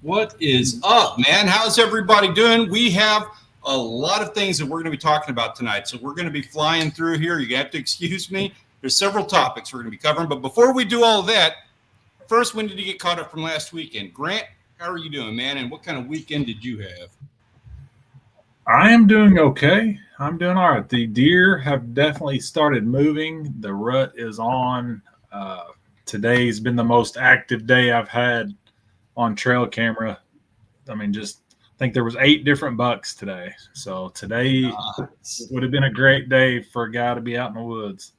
What is up, man? How's everybody doing? We have a lot of things that we're going to be talking about tonight. So we're going to be flying through here. You have to excuse me. There's several topics we're going to be covering. But before we do all of that, first, when did you get caught up from last weekend? Grant, how are you doing, man? And what kind of weekend did you have? I am doing okay. I'm doing all right. The deer have definitely started moving. The rut is on. Today's been the most active day I've had on trail camera. I mean, I think there was 8 different bucks today. So today would have been a great day for a guy to be out in the woods.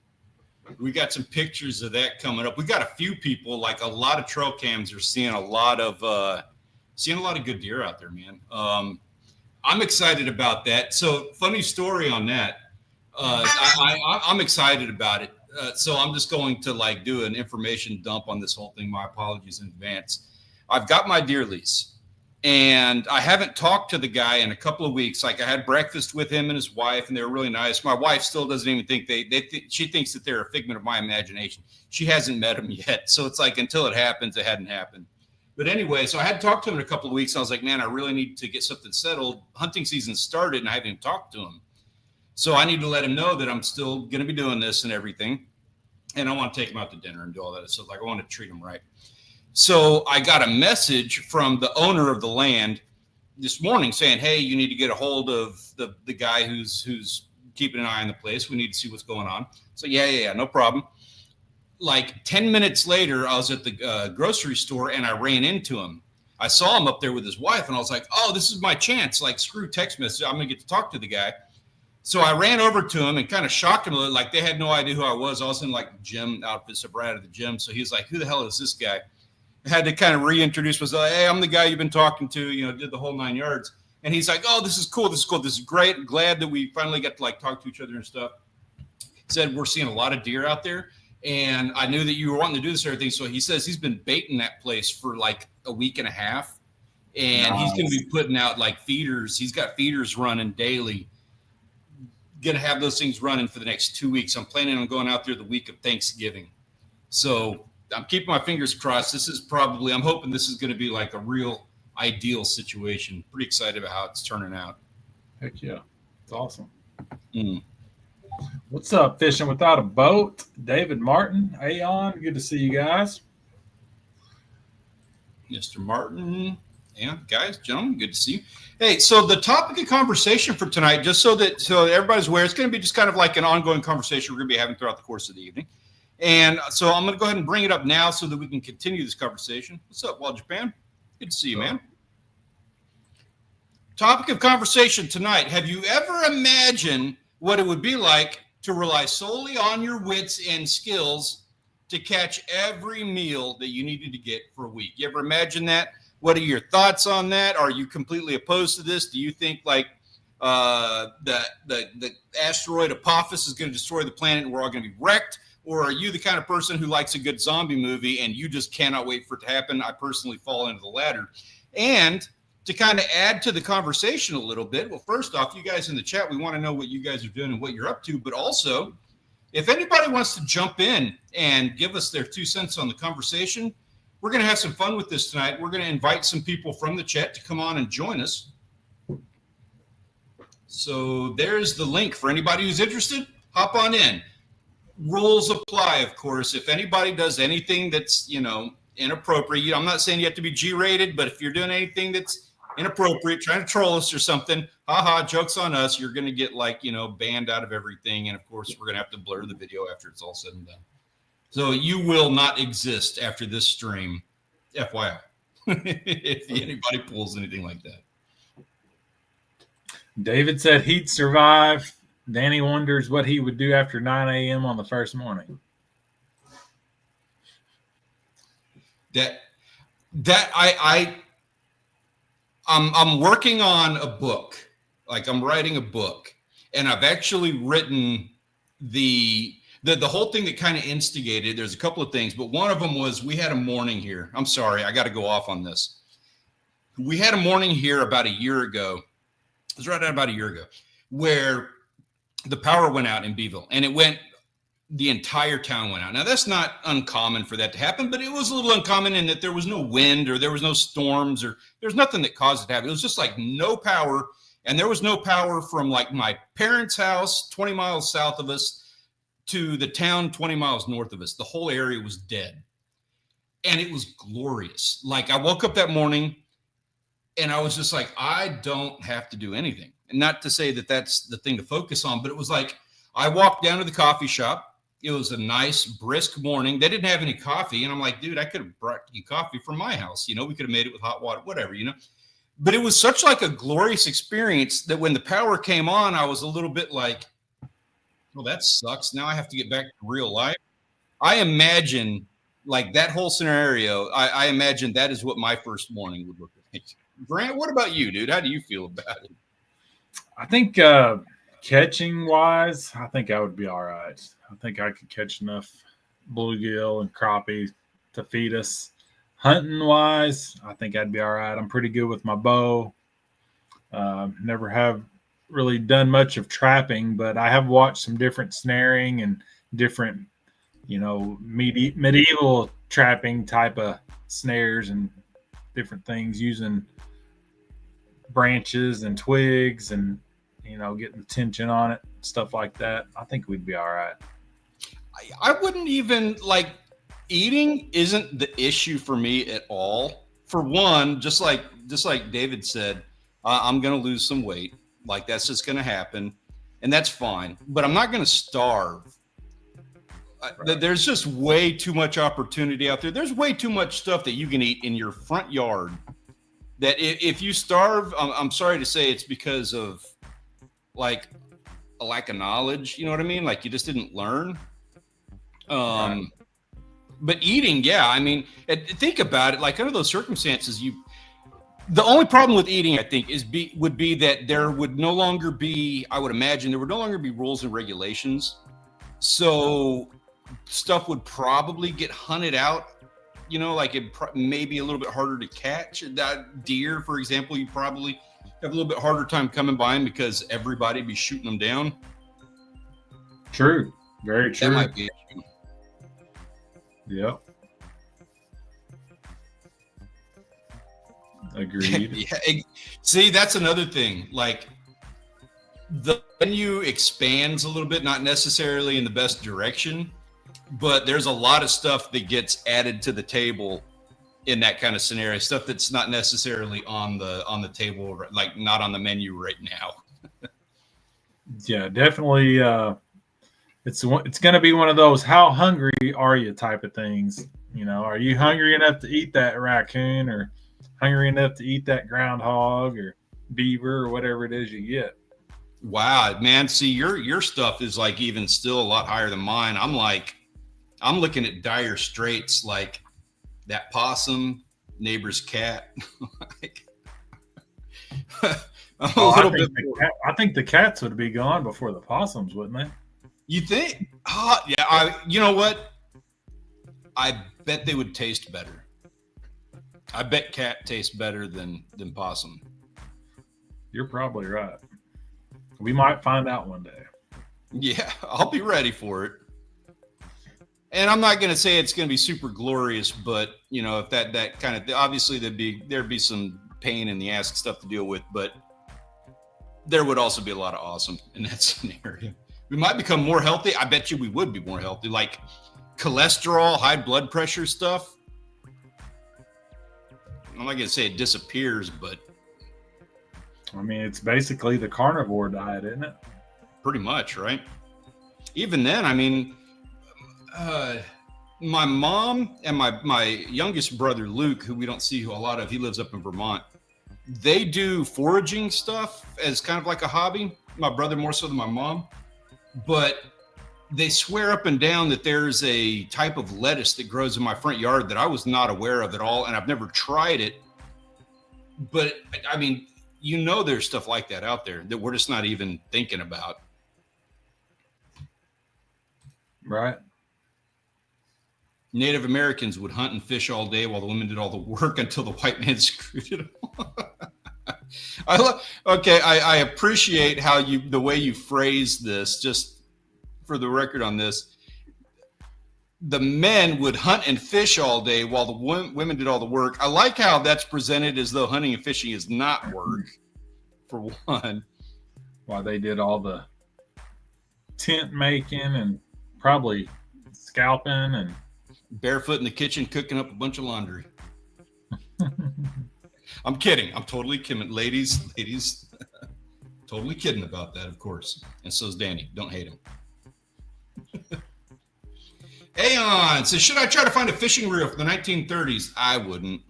We got some pictures of that coming up. We got a few people, like a lot of trail cams are seeing a lot of good deer out there, man. I'm excited about that. So funny story on that. I'm excited about it. So I'm just going to do an information dump on this whole thing. My apologies in advance. I've got my deer lease, and I haven't talked to the guy in a couple of weeks. I had breakfast with him and his wife, and they were really nice. My wife still doesn't even think she thinks that they're a figment of my imagination. She hasn't met him yet. So it's until it happens, it hadn't happened. But anyway, so I had talked to him in a couple of weeks. I was like, man, I really need to get something settled. Hunting season started, and I haven't even talked to him. So I need to let him know that I'm still going to be doing this and everything. And I want to take him out to dinner and do all that. So I want to treat him right. So I got a message from the owner of the land this morning saying, hey, you need to get a hold of the guy who's keeping an eye on the place. We need to see what's going on. So yeah, no problem. 10 minutes later, I was at the grocery store and I ran into him. I saw him up there with his wife and I was like, oh, this is my chance. Screw text message. I'm going to get to talk to the guy. So I ran over to him and kind of shocked him a little. They had no idea who I was. I was in gym outfits, so right out of the gym. So he was like, who the hell is this guy? I had to kind of reintroduce myself. Hey, I'm the guy you've been talking to, did the whole 9 yards. And he's like, oh, this is cool. This is great. Glad that we finally got to talk to each other and stuff. He said, we're seeing a lot of deer out there. And I knew that you were wanting to do this and everything. So he says he's been baiting that place for a week and a half. And He's going to be putting out feeders. He's got feeders running daily. Going to have those things running for the next 2 weeks. I'm planning on going out there the week of Thanksgiving. So I'm keeping my fingers crossed. I'm hoping this is going to be a real ideal situation. Pretty excited about how it's turning out. Heck yeah. It's awesome. What's up, Fishing Without a Boat? David Martin, Aeon, good to see you guys. Mr. Martin, yeah, guys, gentlemen, good to see you. Hey, so the topic of conversation for tonight, just so everybody's aware, it's going to be just kind of an ongoing conversation we're going to be having throughout the course of the evening. And so I'm going to go ahead and bring it up now so that we can continue this conversation. What's up, Wall Japan? Good to see you, man. Topic of conversation tonight. Have you ever imagined what it would be like to rely solely on your wits and skills to catch every meal that you needed to get for a week? You ever imagine that? What are your thoughts on that? Are you completely opposed to this? Do you think the asteroid Apophis is going to destroy the planet and we're all going to be wrecked? Or are you the kind of person who likes a good zombie movie and you just cannot wait for it to happen? I personally fall into the latter. And to kind of add to the conversation a little bit, well, first off, you guys in the chat, we want to know what you guys are doing and what you're up to. But also, if anybody wants to jump in and give us their 2 cents on the conversation, we're going to have some fun with this tonight. We're going to invite some people from the chat to come on and join us. So there's the link for anybody who's interested. Hop on in. Rules apply, of course. If anybody does anything that's, inappropriate, I'm not saying you have to be G-rated, but if you're doing anything that's inappropriate, trying to troll us or something, joke's on us. You're going to get banned out of everything. And of course, we're going to have to blur the video after it's all said and done. So you will not exist after this stream, FYI, if anybody pulls anything like that. David said he'd survive. Danny wonders what he would do after 9 a.m. on the first morning. that that I'm working on a book. Like I'm writing a book, and I've actually written the whole thing that kind of instigated. There's a couple of things, but one of them was we had a morning here. I'm sorry, I got to go off on this. We had a morning here about a year ago. It was right about a year ago, where the power went out in Beeville, and the entire town went out. Now that's not uncommon for that to happen, but it was a little uncommon in that there was no wind or there was no storms or there's nothing that caused it to happen. It was just like no power. And there was no power from like my parents' house, 20 miles south of us, to the town 20 miles north of us. The whole area was dead. And it was glorious. Like I woke up that morning and I was just like, I don't have to do anything. And not to say that that's the thing to focus on, but it was like, I walked down to the coffee shop. It was a nice, brisk morning. They didn't have any coffee. And I'm like, dude, I could have brought you coffee from my house. We could have made it with hot water, whatever, But it was such like a glorious experience that when the power came on, I was a little bit like, well, that sucks. Now I have to get back to real life. I imagine like that whole scenario. I imagine that is what my first morning would look like. Grant, what about you, dude? How do you feel about it? I think catching wise, I think I would be all right. I think I could catch enough bluegill and crappie to feed us. Hunting wise, I think I'd be all right. I'm pretty good with my bow. Never have really done much of trapping, but I have watched some different snaring and different, medieval trapping type of snares and different things using branches and twigs and, getting the tension on it, stuff like that. I think we'd be all right. I wouldn't even like eating isn't the issue for me at all. For one, just like David said, I'm going to lose some weight. Like that's just going to happen, and that's fine. But I'm not going to starve. Right. There's just way too much opportunity out there. There's way too much stuff that you can eat in your front yard. That if you starve, I'm sorry to say, it's because of like a lack of knowledge. You know what I mean? Like you just didn't learn. Right. But eating, yeah. I mean, think about it. Like under those circumstances, the only problem with eating, I think, would be that there would no longer be. I would imagine there would no longer be rules and regulations. So stuff would probably get hunted out. Like it may be a little bit harder to catch. That deer, for example, you probably have a little bit harder time coming by them because everybody be shooting them down. True. Very true. That might be. Yep. Agreed. Yeah. See, that's another thing. Like the menu expands a little bit, not necessarily in the best direction, but there's a lot of stuff that gets added to the table in that kind of scenario. Stuff that's not necessarily on the table, like not on the menu right now. Yeah, definitely. It's going to be one of those how hungry are you type of things. Are you hungry enough to eat that raccoon or hungry enough to eat that groundhog or beaver or whatever it is you get? Wow, man. See, your stuff is like even still a lot higher than mine. I'm looking at dire straits like that possum, neighbor's cat. I think the cats would be gone before the possums, wouldn't they? You think? Yeah. You know what? I bet they would taste better. I bet cat tastes better than possum. You're probably right. We might find out one day. Yeah, I'll be ready for it. And I'm not going to say it's going to be super glorious, but if that kind of obviously there'd be some pain in the ass stuff to deal with, but there would also be a lot of awesome in that scenario. We might become more healthy. I bet you we would be more healthy. Like cholesterol, high blood pressure stuff. I'm not going to say it disappears, but. I mean, it's basically the carnivore diet, isn't it? Pretty much, right? Even then, I mean, my mom and my youngest brother, Luke, who we don't see a lot of, he lives up in Vermont. They do foraging stuff as kind of like a hobby. My brother more so than my mom. But they swear up and down that there's a type of lettuce that grows in my front yard that I was not aware of at all, and I've never tried it. But I mean, there's stuff like that out there that we're just not even thinking about. Right. Native Americans would hunt and fish all day while the women did all the work until the white man screwed it up. I appreciate how the way you phrase this, just for the record on this. The men would hunt and fish all day while the women did all the work. I like how that's presented as though hunting and fishing is not work, for one. While they did all the tent making and probably scalping and barefoot in the kitchen cooking up a bunch of laundry. I'm kidding. I'm totally kidding. Ladies, totally kidding about that, of course. And so's Danny. Don't hate him. Aeon says, should I try to find a fishing reel from the 1930s? I wouldn't.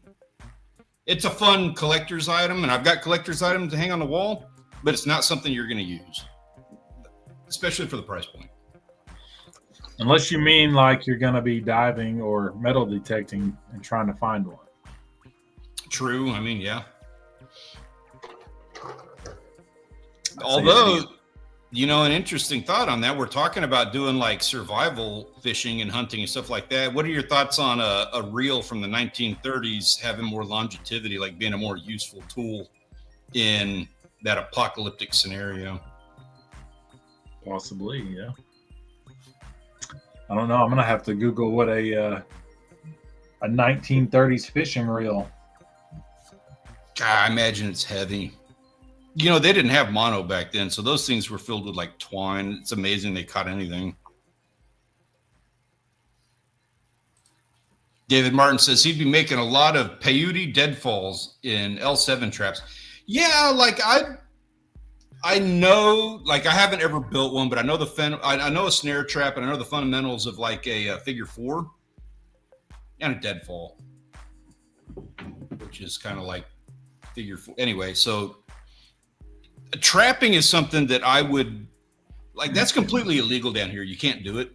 It's a fun collector's item, and I've got collector's items to hang on the wall, but it's not something you're going to use, especially for the price point. Unless you mean like you're going to be diving or metal detecting and trying to find one. True. I mean, yeah. Although, an interesting thought on that, we're talking about doing like survival fishing and hunting and stuff like that. What are your thoughts on a reel from the 1930s having more longevity, like being a more useful tool in that apocalyptic scenario? Possibly, yeah. I don't know. I'm gonna have to Google what a 1930s fishing reel. God, I imagine it's heavy. They didn't have mono back then, so those things were filled with like twine. It's amazing they caught anything. David Martin says he'd be making a lot of peyote deadfalls in L7 traps. Yeah, like I know, like I haven't ever built one, but I know I know a snare trap, and I know the fundamentals of like a figure 4 and a deadfall, which is kind of like figure 4. Anyway, so trapping is something that I would like. That's completely illegal down here. You can't do it.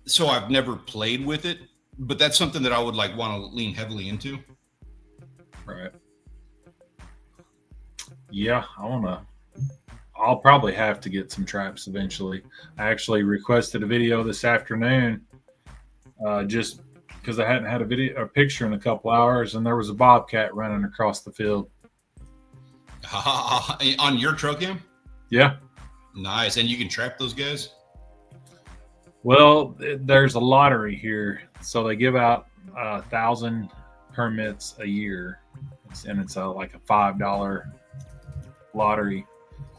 So I've never played with it, but that's something that I would like want to lean heavily into. Right. Yeah, I'll probably have to get some traps eventually. I actually requested a video this afternoon, just because I hadn't had a picture in a couple hours, and there was a bobcat running across the field. On your trail cam? Yeah. Nice. And you can trap those guys? Well, there's a lottery here, so they give out 1,000 permits a year, and it's like a $5 lottery.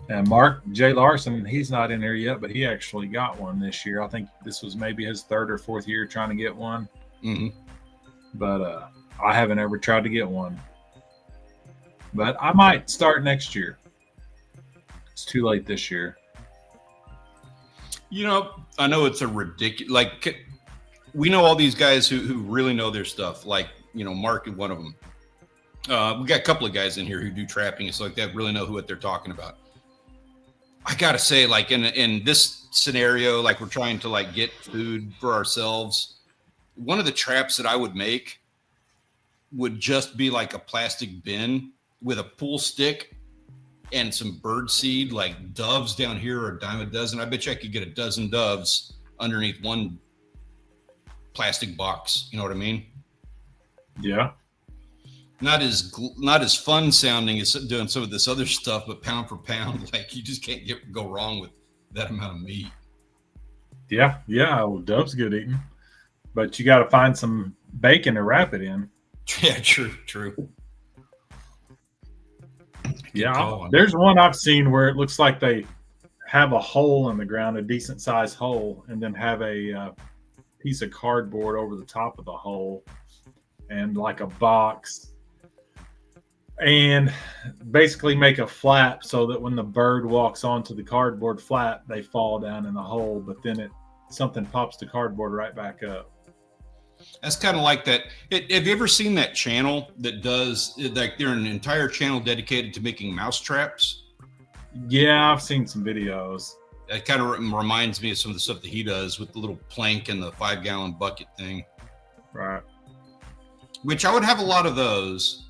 And Mark J. Larson, he's not in there yet, but he actually got one this year. I think this was maybe his 3rd or 4th year trying to get one. Mm-hmm. But I haven't ever tried to get one. But I might start next year. It's too late this year. I know it's a ridiculous, like, we know all these guys who really know their stuff. Like, Mark is one of them. We got a couple of guys in here who do trapping and stuff like that, really know what they're talking about. I got to say, like, in this scenario, like we're trying to like get food for ourselves. One of the traps that I would make would just be like a plastic bin with a pool stick and some bird seed, like doves down here are a dime a dozen. I bet you I could get a dozen doves underneath one plastic box. You know what I mean? Yeah. Not as fun sounding as doing some of this other stuff, but pound for pound, like you just can't go wrong with that amount of meat. Yeah. Well, doves get eaten, but you got to find some bacon to wrap it in. Yeah, true. Yeah, there's one I've seen where it looks like they have a hole in the ground, a decent sized hole, and then have a piece of cardboard over the top of the hole and like a box, and basically make a flap so that when the bird walks onto the cardboard flap, they fall down in the hole, but then something pops the cardboard right back up. That's kind of like that. Have you ever seen that channel that does, like, they're an entire channel dedicated to making mouse traps? Yeah, I've seen some videos. It kind of reminds me of some of the stuff that he does with the little plank and the 5-gallon bucket thing. Right. Which I would have a lot of those,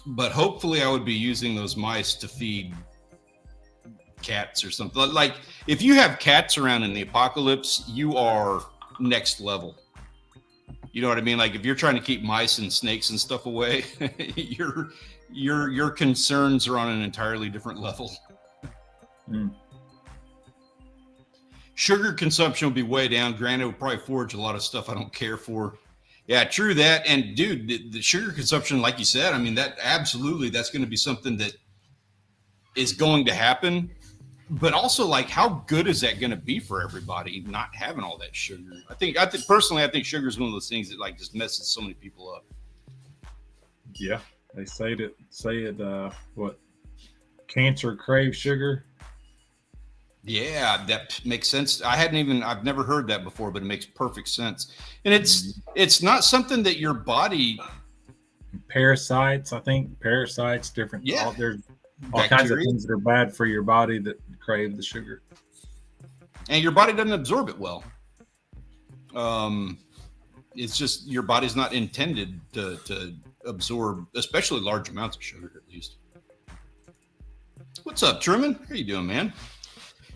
but hopefully I would be using those mice to feed cats or something. Like if you have cats around in the apocalypse, you are next level. You know what I mean? Like if you're trying to keep mice and snakes and stuff away, your concerns are on an entirely different level. Mm. Sugar consumption will be way down. Granted, we'll probably forage a lot of stuff I don't care for. Yeah, true that. And dude, the sugar consumption, like you said, I mean, that absolutely, that's going to be something that is going to happen. But also, like, how good is that going to be for everybody not having all that sugar? I think personally, I think sugar is one of those things that like just messes so many people up. Yeah, they say it. What? Cancer craves sugar. Yeah, that makes sense. I've never heard that before, but it makes perfect sense. And it's not something that your body. Parasites, I think. Parasites, different. Yeah. There's all kinds of things that are bad for your body that crave the sugar. And your body doesn't absorb it well. It's just your body's not intended to absorb, especially large amounts of sugar, at least. What's up, Truman? How you doing, man?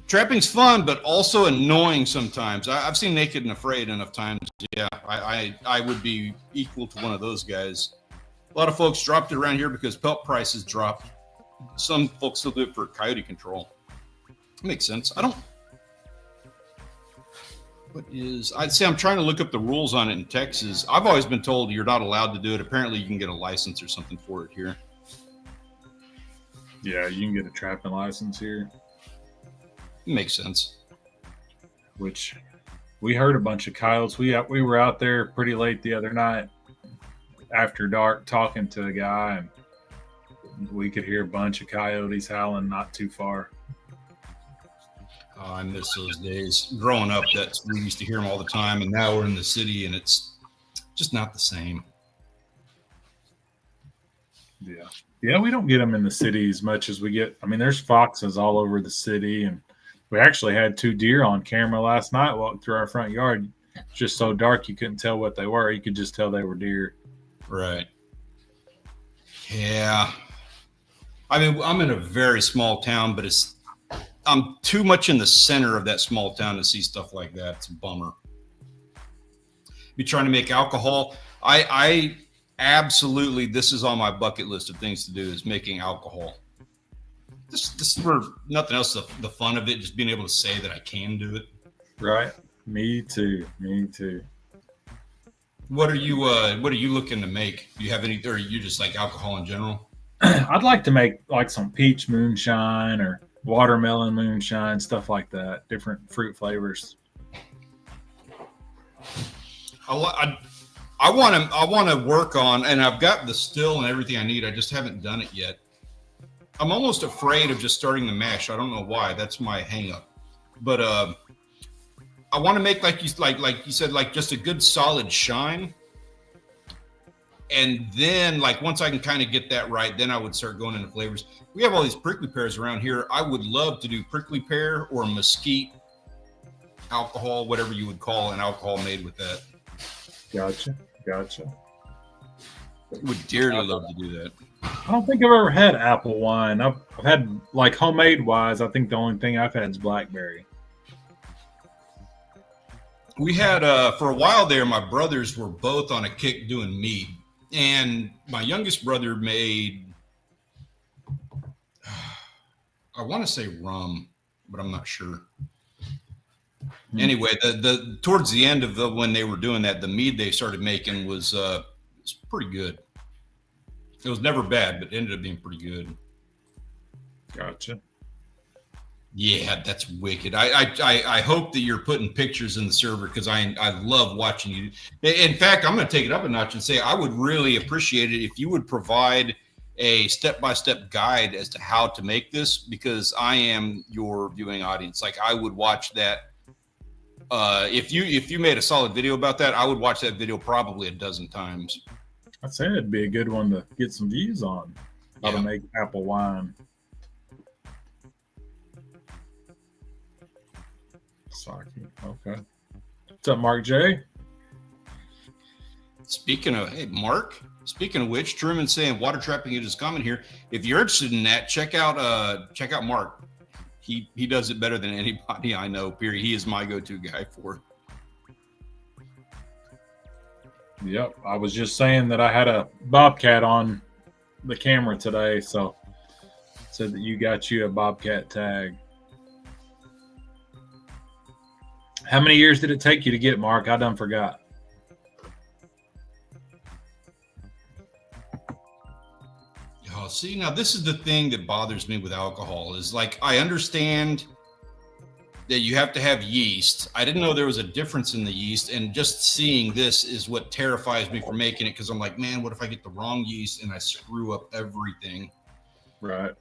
Trapping's fun, but also annoying sometimes. I've seen Naked and Afraid enough times. Yeah, I would be equal to one of those guys. A lot of folks dropped it around here because pelt prices dropped. Some folks still do it for coyote control. Makes sense. I'd say I'm trying to look up the rules on it in Texas. I've always been told you're not allowed to do it. Apparently you can get a license or something for it here. Yeah, you can get a trapping license here. Makes sense. Which we heard a bunch of coyotes. We were out there pretty late the other night after dark talking to a guy, and we could hear a bunch of coyotes howling not too far. Oh, I miss those days. Growing up, we used to hear them all the time, and now we're in the city, and it's just not the same. Yeah. Yeah, we don't get them in the city as much as we get. I mean, there's foxes all over the city, and we actually had 2 deer on camera last night walking through our front yard. It's just so dark you couldn't tell what they were. You could just tell they were deer. Right. Yeah. I mean, I'm in a very small town, but I'm too much in the center of that small town to see stuff like that. It's a bummer. Be trying to make alcohol. I absolutely, this is on my bucket list of things to do, is making alcohol. This is for nothing else. The fun of it, just being able to say that I can do it. Right. Me too. What are you looking to make? Do you have any, or are you just like alcohol in general? I'd like to make like some peach moonshine or watermelon moonshine, stuff like that. Different fruit flavors. I want to work on, and I've got the still and everything I need. I just haven't done it yet. I'm almost afraid of just starting the mash. I don't know why. That's my hang up. But I want to make like you said, like just a good solid shine. And then like once I can kind of get that right, then I would start going into flavors. We have all these prickly pears around here. I would love to do prickly pear or mesquite alcohol, whatever you would call an alcohol made with that. Gotcha. Would dearly love to do that. I don't think I've ever had apple wine. I've had like homemade wise. I think the only thing I've had is blackberry. We had for a while there, my brothers were both on a kick doing mead, and my youngest brother made, I want to say rum, but I'm not sure. Anyway, the towards the end of when they were doing that, the mead they started making was pretty good. It was never bad, but it ended up being pretty good. Gotcha. Yeah, that's wicked. I hope that you're putting pictures in the server because I love watching you. In fact, I'm going to take it up a notch and say I would really appreciate it if you would provide a step-by-step guide as to how to make this, because I am your viewing audience. Like I would watch that. If you made a solid video about that, I would watch that video probably a dozen times. I'd say it'd be a good one to get some views on. How to make apple wine. Saki. Okay. What's up, Mark J? Speaking of, hey, Mark, speaking of which, Truman saying water trapping is common here. If you're interested in that, check out Mark. He does it better than anybody I know, period. He is my go-to guy for it. Yep. I was just saying that I had a bobcat on the camera today, so said that you got you a bobcat tag. How many years did it take you to get, Mark? I done forgot. Oh, see, now this is the thing that bothers me with alcohol is like, I understand that you have to have yeast. I didn't know there was a difference in the yeast, and just seeing this is what terrifies me for making it, because I'm like, man, what if I get the wrong yeast and I screw up everything? Right.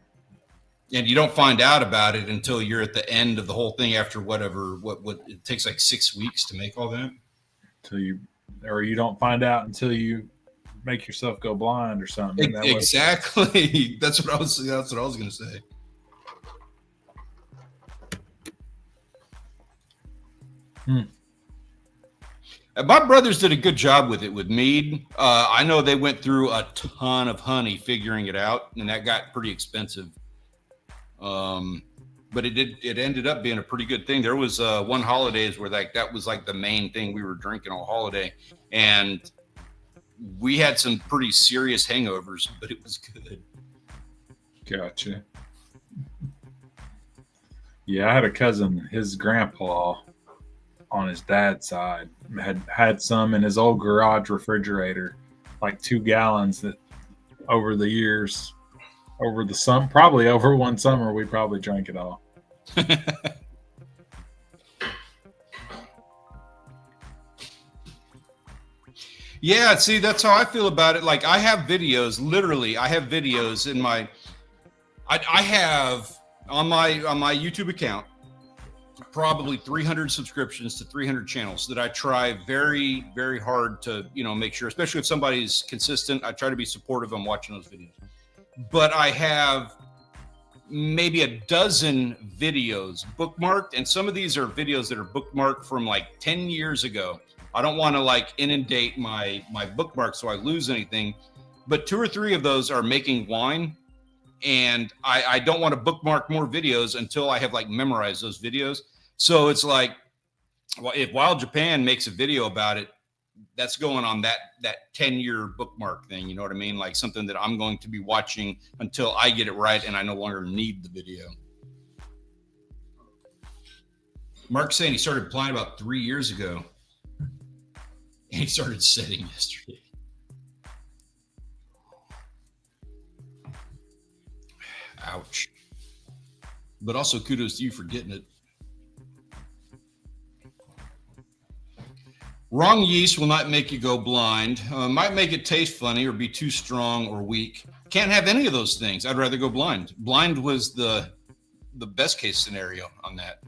And you don't find out about it until you're at the end of the whole thing after what it takes like 6 weeks to make all that. You don't find out until you make yourself go blind or something. Exactly. That's what I was going to say. My brothers did a good job with it with mead. I know they went through a ton of honey figuring it out, and that got pretty expensive. But it ended up being a pretty good thing. There was one holidays where that was like the main thing we were drinking all holiday, and we had some pretty serious hangovers, but it was good. Gotcha. Yeah, I had a cousin, his grandpa on his dad's side had some in his old garage refrigerator, like 2 gallons, that over the years, over the summer, probably over one summer, we probably drank it all. Yeah, see, that's how I feel about it. Like, I have videos, literally, I have videos in my, I have on my YouTube account, probably 300 subscriptions to 300 channels that I try very, very hard to, make sure, especially if somebody's consistent, I try to be supportive on watching those videos. But I have maybe a dozen videos bookmarked, and some of these are videos that are bookmarked from like 10 years ago. I don't want to like inundate my bookmarks so I lose anything, but 2 or 3 of those are making wine, and I don't want to bookmark more videos until I have like memorized those videos. So it's like, well, if Wild Japan makes a video about it, that's going on that 10-year bookmark thing. You know what I mean? Like something that I'm going to be watching until I get it right and I no longer need the video. Mark's saying he started applying about 3 years ago. And he started setting yesterday. Ouch. But also kudos to you for getting it. Wrong yeast will not make you go blind. Might make it taste funny or be too strong or weak. Can't have any of those things. I'd rather go blind. Blind was the best case scenario on that.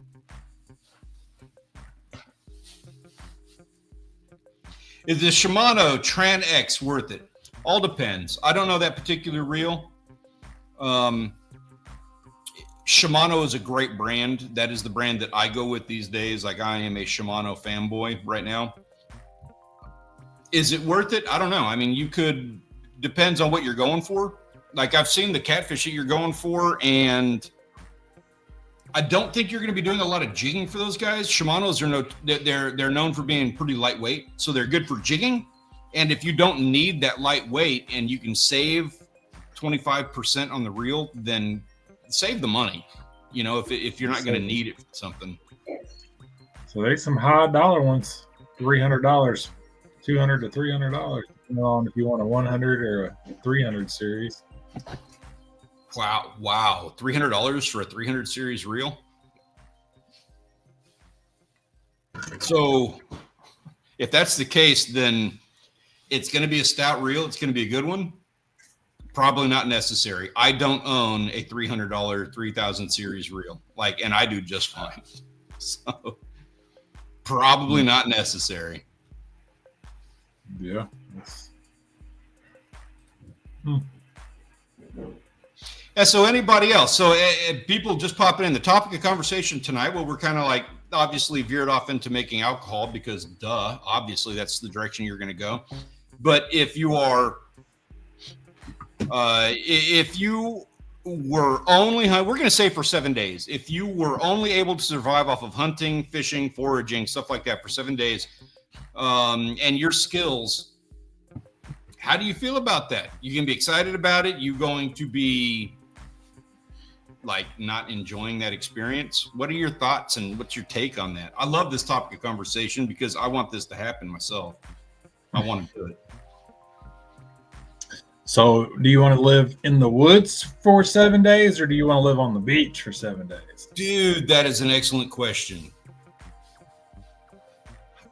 Is the Shimano Tran X worth it? All depends. I don't know that particular reel. Shimano is a great brand. That is the brand that I go with these days. Like, I am a Shimano fanboy right now. Is it worth it? I don't know. I mean, depends on what you're going for. Like, I've seen the catfish that you're going for, and I don't think you're going to be doing a lot of jigging for those guys. Shimano's they're known for being pretty lightweight, so they're good for jigging. And if you don't need that lightweight and you can save 25% on the reel, then save the money. If you're not going to need it for something. So there's some high dollar ones, $300, $200 to $300, depending on if you want a 100 or a 300 series. Wow. $300 for a 300 series reel. So if that's the case, then it's going to be a stout reel. It's going to be a good one. Probably not necessary. I don't own a $300 3000 series reel, and I do just fine. So probably not necessary. Yeah. Yeah, so anybody else? So people just popping in. The topic of conversation tonight, well, we're kind of like obviously veered off into making alcohol because, duh, obviously that's the direction you're going to go. But if you are, if you were only, we're going to say for 7 days, if you were only able to survive off of hunting, fishing, foraging, stuff like that for 7 days, and your skills, how do you feel about that? You can be excited about it. You going to be like not enjoying that experience? What are your thoughts and what's your take on that? I love this topic of conversation because I want this to happen myself. I want to do it. So do you want to live in the woods for 7 days, or do you want to live on the beach for 7 days? Dude, that is an excellent question.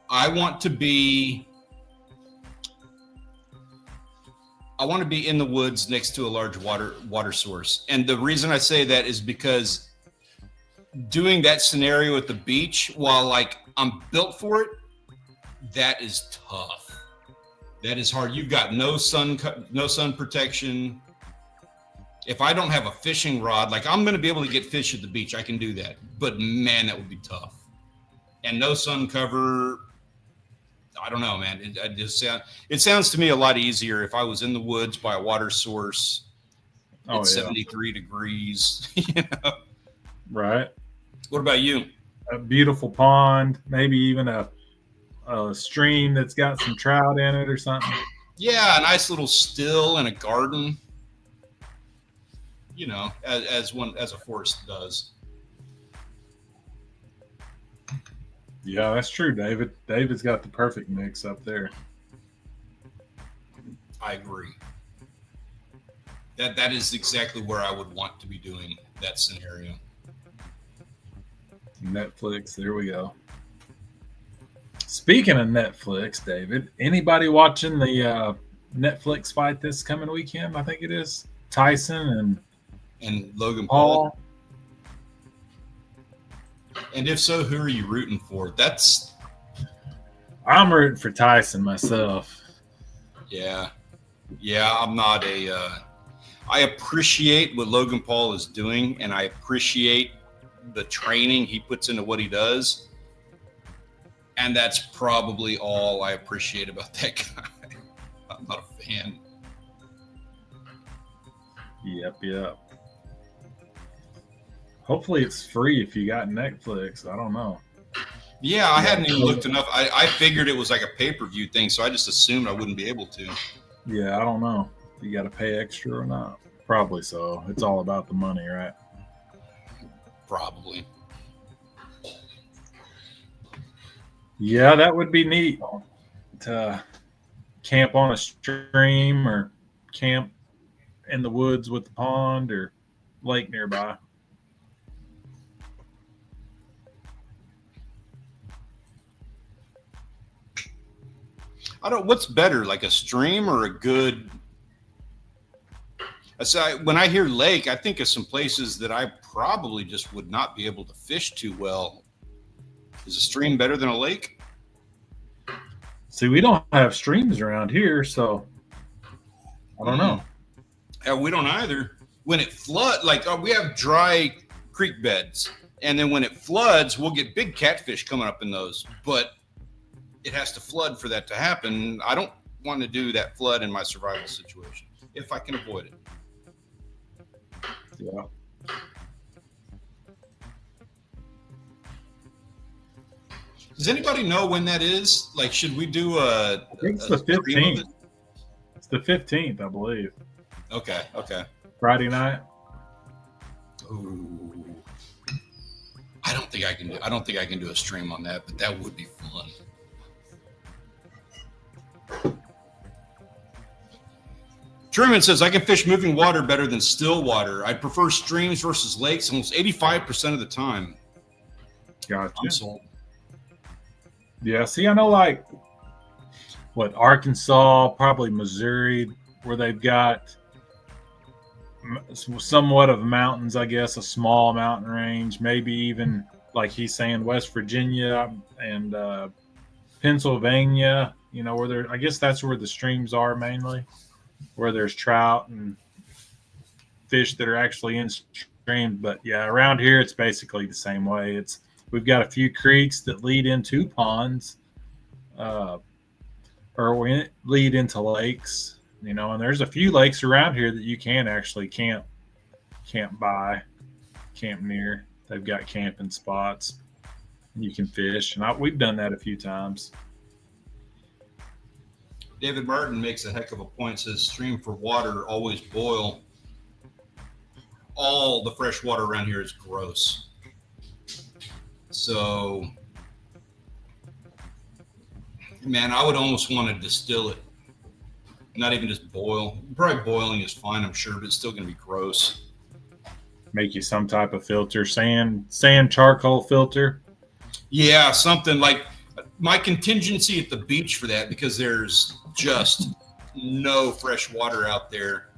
I want to be in the woods next to a large water source. And the reason I say that is because doing that scenario at the beach, while like I'm built for it, that is tough. That is hard. You've got no sun protection. If I don't have a fishing rod, like I'm going to be able to get fish at the beach. I can do that. But man, that would be tough. And no sun cover. I don't know, man. It sounds to me a lot easier if I was in the woods by a water source. It's 73 degrees. You know? Right. What about you? A beautiful pond, maybe even a stream that's got some trout in it or something. Yeah, a nice little still and a garden. You know, as a forest does. Yeah, that's true, David. David's got the perfect mix up there. I agree. That is exactly where I would want to be doing that scenario. Netflix, there we go. Speaking of Netflix, David, anybody watching the Netflix fight this coming weekend? I think it is Tyson and Logan Paul. And if so, who are you rooting for? I'm rooting for Tyson myself. Yeah. I'm not I appreciate what Logan Paul is doing, and I appreciate the training he puts into what he does. And that's probably all I appreciate about that guy. I'm not a fan. Yep. Hopefully it's free if you got Netflix. I don't know. Yeah, I hadn't even looked enough. I figured it was like a pay-per-view thing, so I just assumed I wouldn't be able to. Yeah, I don't know. You got to pay extra or not? Probably so. It's all about the money, right? Probably. Yeah, that would be neat to camp on a stream or camp in the woods with the pond or lake nearby. What's better, like a stream or a good? When I hear lake, I think of some places that I probably just would not be able to fish too well. Is a stream better than a lake? See, we don't have streams around here, so I don't know. Yeah, we don't either. When it floods, we have dry creek beds, and then when it floods, we'll get big catfish coming up in those. But it has to flood for that to happen. I don't want to do that flood in my survival situation if I can avoid it. Yeah. Does anybody know when that is? Like, should we do I think it's the 15th. It's the 15th, I believe. Okay. Friday night. Ooh. I don't think I can do a stream on that, but that would be fun. Truman says, I can fish moving water better than still water. I prefer streams versus lakes almost 85% of the time. Gotcha. I'm sold. Yeah, see, I know Arkansas, probably Missouri, where they've got somewhat of mountains, I guess, a small mountain range, maybe even, like he's saying, West Virginia and Pennsylvania, where I guess that's where the streams are mainly, where there's trout and fish that are actually in streams. But yeah, around here, it's basically the same way. It's We've got a few creeks that lead into ponds, or we lead into lakes. And there's a few lakes around here that you can actually camp by, camp near. They've got camping spots. You can fish, and we've done that a few times. David Martin makes a heck of a point. Says stream for water, always boil. All the fresh water around here is gross. So, man, I would almost want to distill it. Not even just boil. Probably boiling is fine, I'm sure, but it's still going to be gross. Make you some type of filter, sand charcoal filter. Yeah, something like my contingency at the beach for that, because there's just no fresh water out there.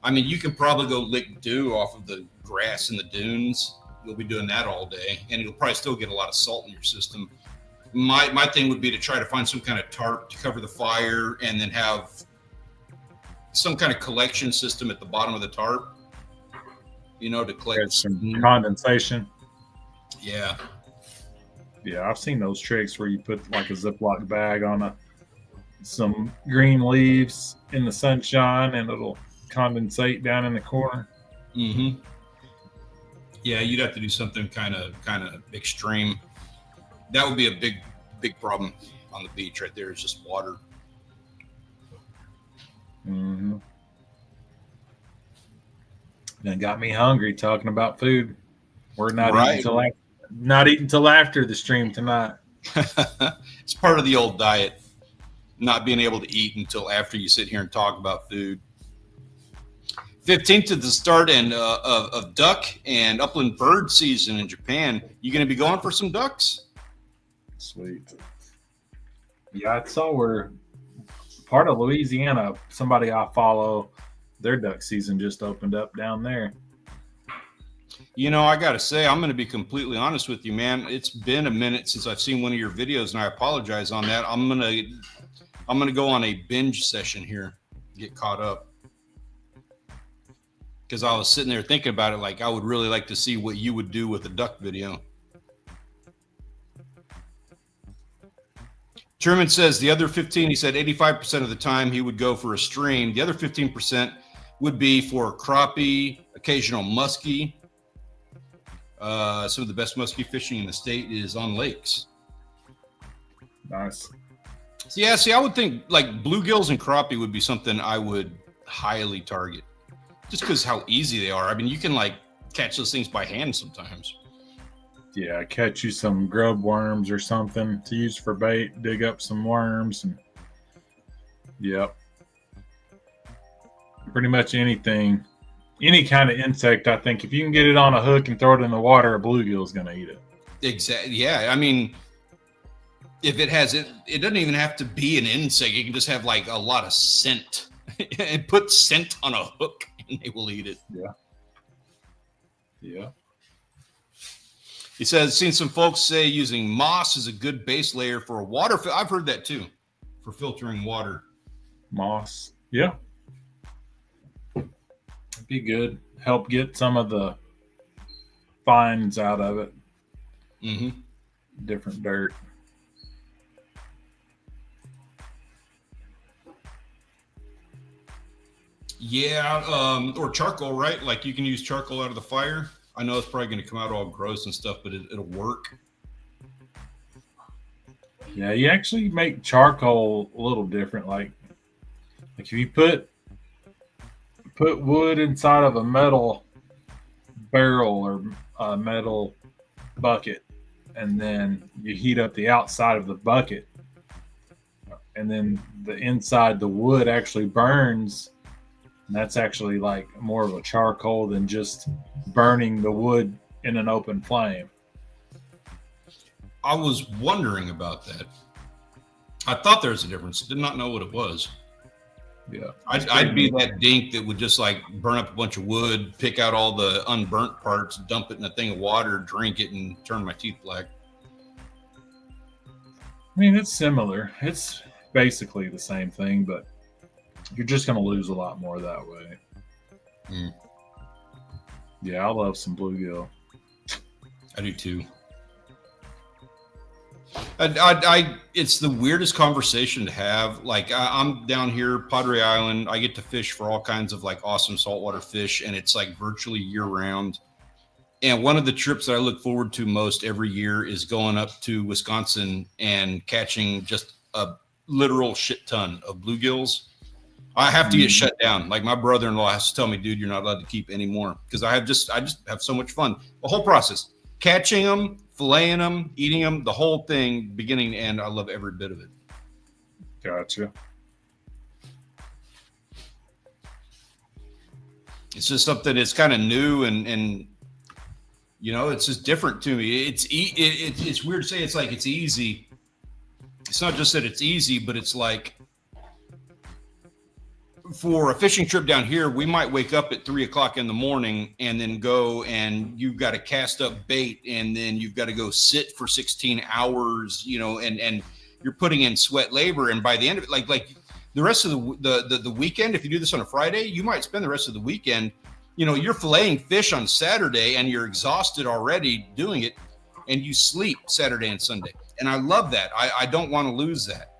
I mean, you can probably go lick dew off of the grass in the dunes. You'll be doing that all day, and you'll probably still get a lot of salt in your system. My thing would be to try to find some kind of tarp to cover the fire, and then have some kind of collection system at the bottom of the tarp, to collect some condensation. Yeah. Yeah, I've seen those tricks where you put like a Ziploc bag on some green leaves in the sunshine, and it'll condensate down in the corner. Mm-hmm. Yeah, you'd have to do something kind of extreme. That would be a big problem on the beach right there. Is just water. Mm-hmm. Then got me hungry talking about food. We're not eating till after the stream tonight. It's part of the old diet, not being able to eat until after you sit here and talk about food. 15th is the start of duck and upland bird season in Japan. You going to be going for some ducks? Sweet. Yeah, I saw where part of Louisiana, somebody I follow, their duck season just opened up down there. I got to say, I'm going to be completely honest with you, man. It's been a minute since I've seen one of your videos, and I apologize on that. I'm going to go on a binge session here, get caught up. Because I was sitting there thinking about it, like I would really like to see what you would do with a duck video. Truman says the other 15, he said 85% of the time he would go for a stream. The other 15% would be for crappie, occasional muskie. Some of the best muskie fishing in the state is on lakes. Nice. Yeah, see, I would think like bluegills and crappie would be something I would highly target. Just because how easy they are. I mean, you can like catch those things by hand sometimes. Yeah, catch you some grub worms or something to use for bait, dig up some worms, and yep. Pretty much anything, any kind of insect, I think if you can get it on a hook and throw it in the water, a bluegill is going to eat it. Exactly. Yeah. I mean, if it has it doesn't even have to be an insect. You can just have like a lot of scent and put scent on a hook and they will eat it. Yeah. Yeah. He says, seen some folks say using moss is a good base layer for a water. I've heard that too, for filtering water. Moss. Yeah. It'd be good. Help get some of the fines out of it. Mm-hmm. Different dirt. Yeah. Or charcoal, right? Like you can use charcoal out of the fire. I know it's probably going to come out all gross and stuff, but it'll work. Yeah, you actually make charcoal a little different. Like if you put wood inside of a metal barrel or a metal bucket, and then you heat up the outside of the bucket, and then the inside, the wood actually burns. And that's actually like more of a charcoal than just burning the wood in an open flame. I was wondering about that. I thought there was a difference. Did not know what it was. Yeah. I'd be that dink that would just like burn up a bunch of wood, pick out all the unburnt parts, dump it in a thing of water, drink it, and turn my teeth black. I mean, it's similar. It's basically the same thing, but you're just going to lose a lot more that way. Mm. Yeah, I love some bluegill. I do too. It's the weirdest conversation to have. Like I'm down here, Padre Island. I get to fish for all kinds of like awesome saltwater fish, and it's like virtually year round. And one of the trips that I look forward to most every year is going up to Wisconsin and catching just a literal shit ton of bluegills. I have to get shut down. Like my brother-in-law has to tell me, dude, you're not allowed to keep any more because I just have so much fun. The whole process, catching them, filleting them, eating them, the whole thing, beginning to end. I love every bit of it. Gotcha. It's just something that's kind of new and you know, it's just different to me. It's weird to say it's like it's easy. It's not just that it's easy, but it's like for a fishing trip down here, we might wake up at 3 o'clock in the morning and then go and you've got to cast up bait and then you've got to go sit for 16 hours, you know, and you're putting in sweat labor. And by the end of it, like the rest of the weekend, if you do this on a Friday, you might spend the rest of the weekend, you know, you're filleting fish on Saturday and you're exhausted already doing it and you sleep Saturday and Sunday. And I love that. I don't want to lose that.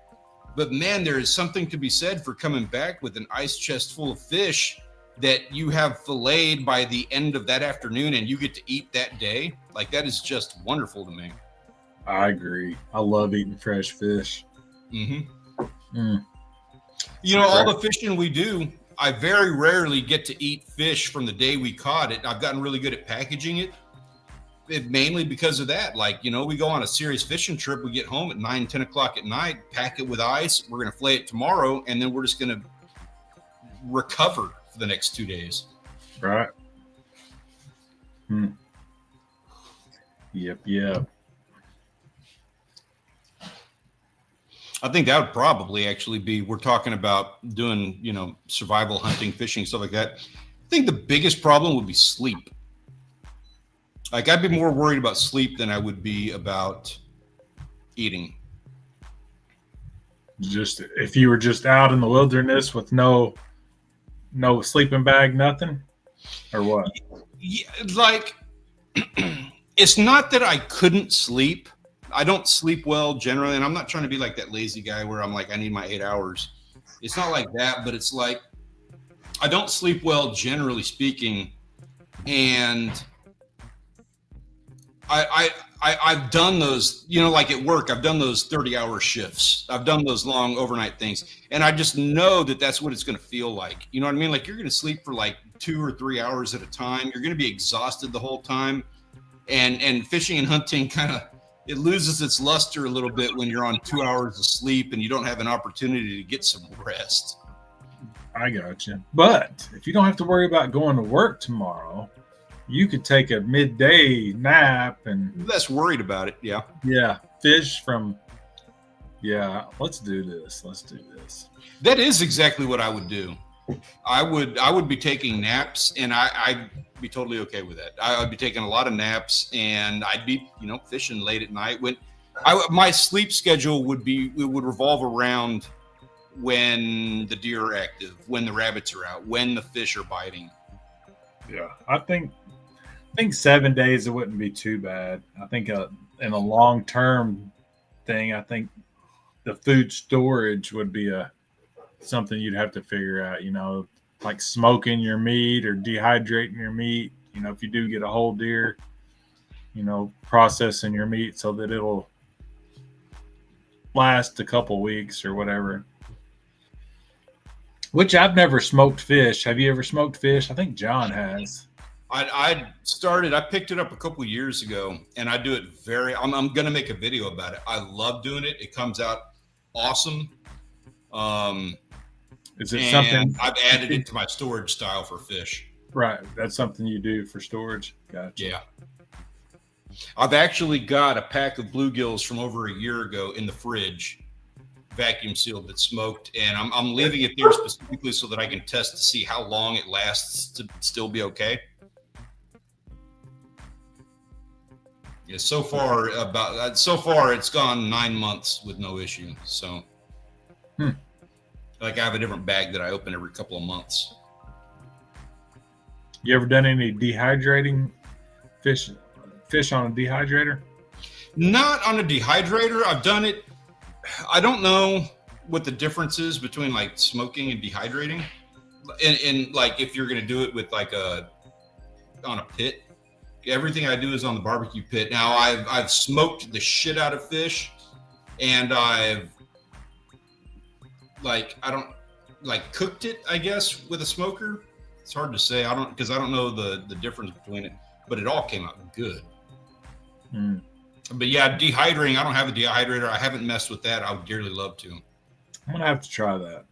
But man, there is something to be said for coming back with an ice chest full of fish that you have filleted by the end of that afternoon and you get to eat that day. Like that is just wonderful to me. I agree. I love eating fresh fish. Mm-hmm. You know, all the fishing we do, I very rarely get to eat fish from the day we caught it. I've gotten really good at packaging it. Mainly because of that. Like, you know, we go on a serious fishing trip, we get home at 9, 10 o'clock at night, pack it with ice, we're going to fillet it tomorrow, and then we're just going to recover for the next 2 days. Right. Yep. I think that would probably actually be, we're talking about doing, you know, survival hunting, fishing, stuff like that. I think the biggest problem would be sleep. Like I'd be more worried about sleep than I would be about eating. Just if you were just out in the wilderness with no sleeping bag, nothing, or what? Yeah, like it's not that I couldn't sleep. I don't sleep well generally, and I'm not trying to be like that lazy guy where I'm like I need my 8 hours. It's not like that, but it's like I don't sleep well generally speaking, and I've done those, you know, like at work, I've done those 30-hour shifts. I've done those long overnight things. And I just know that that's what it's going to feel like. You know what I mean? Like you're going to sleep for like 2 or 3 hours at a time. You're going to be exhausted the whole time. And fishing and hunting kind of, it loses its luster a little bit when you're on 2 hours of sleep and you don't have an opportunity to get some rest. I got you. But if you don't have to worry about going to work tomorrow, you could take a midday nap and less worried about it. Yeah. Fish from, let's do this. That is exactly what I would do. I would be taking naps and I'd be totally okay with that. I'd be taking a lot of naps and I'd be, you know, fishing late at night when my sleep schedule would revolve around when the deer are active, when the rabbits are out, when the fish are biting. Yeah. I think 7 days, it wouldn't be too bad. I think in a long-term thing, I think the food storage would be something you'd have to figure out, you know, like smoking your meat or dehydrating your meat. You know, if you do get a whole deer, you know, processing your meat so that it'll last a couple weeks or whatever. Which I've never smoked fish. Have you ever smoked fish? I think John has. I picked it up a couple of years ago and I do it I'm going to make a video about it. I love doing it. It comes out awesome. Is it something I've added it to my storage style for fish? Right. That's something you do for storage. Gotcha. Yeah. I've actually got a pack of bluegills from over a year ago in the fridge, vacuum sealed, that's smoked, and I'm leaving it there specifically so that I can test to see how long it lasts to still be okay. Yeah, so far it's gone 9 months with no issue. So, like I have a different bag that I open every couple of months. You ever done any dehydrating fish on a dehydrator? Not on a dehydrator. I've done it. I don't know what the difference is between like smoking and dehydrating. And like if you're going to do it with like on a pit. Everything I do is on the barbecue pit. Now I've smoked the shit out of fish, and I've cooked it, I guess, with a smoker. It's hard to say. I don't know the difference between it, but it all came out good. Mm. But yeah, dehydrating. I don't have a dehydrator. I haven't messed with that. I would dearly love to. I'm gonna have to try that.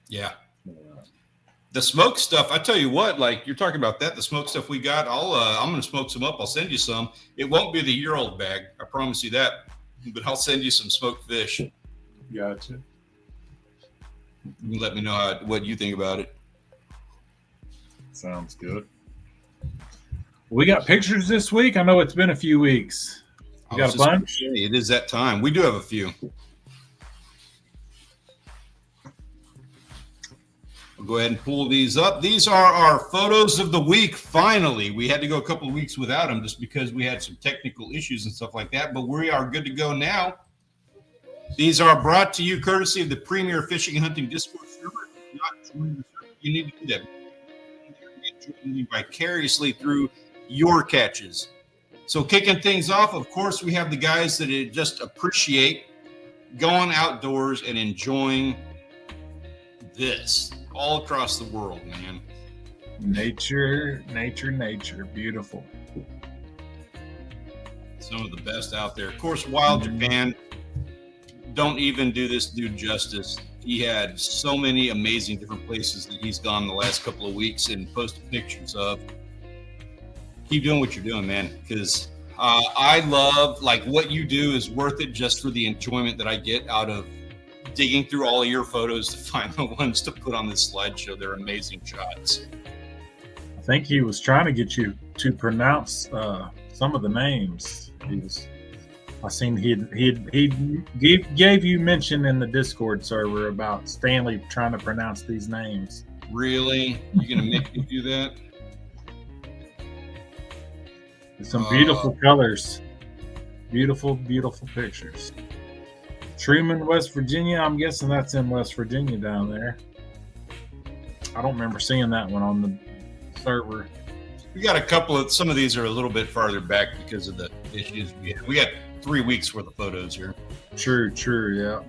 Yeah. The smoke stuff, I tell you what, like you're talking about that, the smoke stuff we got, I'm going to smoke some up. I'll send you some. It won't be the year-old bag. I promise you that. But I'll send you some smoked fish. Gotcha. You can let me know what you think about it. Sounds good. We got pictures this week. I know it's been a few weeks. You got a bunch? It is that time. We do have a few. Go ahead and pull these up. These are our photos of the week. Finally, we had to go a couple of weeks without them just because we had some technical issues and stuff like that, but we are good to go now. These are brought to you courtesy of the Premier Fishing and Hunting Discord server. If you're not joining the server, you need to do that. Joining vicariously through your catches. So kicking things off, of course, we have the guys that just appreciate going outdoors and enjoying this. All across the world, man. Nature. Beautiful. Some of the best out there. Of course, Wild Japan. Don't even do this dude justice. He had so many amazing different places that he's gone the last couple of weeks and posted pictures of. Keep doing what you're doing, man, because I love, like, what you do is worth it just for the enjoyment that I get out of digging through all of your photos to find the ones to put on this slideshow. They're amazing shots. I think he was trying to get you to pronounce some of the names. I seen he gave you mention in the Discord server about Stanley trying to pronounce these names. Really? You gonna make me do that? Some beautiful colors, beautiful pictures. Truman, West Virginia. I'm guessing that's in West Virginia down there. I don't remember seeing that one on the server. We got a couple of, some of these are a little bit farther back because of the issues we had. We got 3 weeks worth of photos here. True, yeah.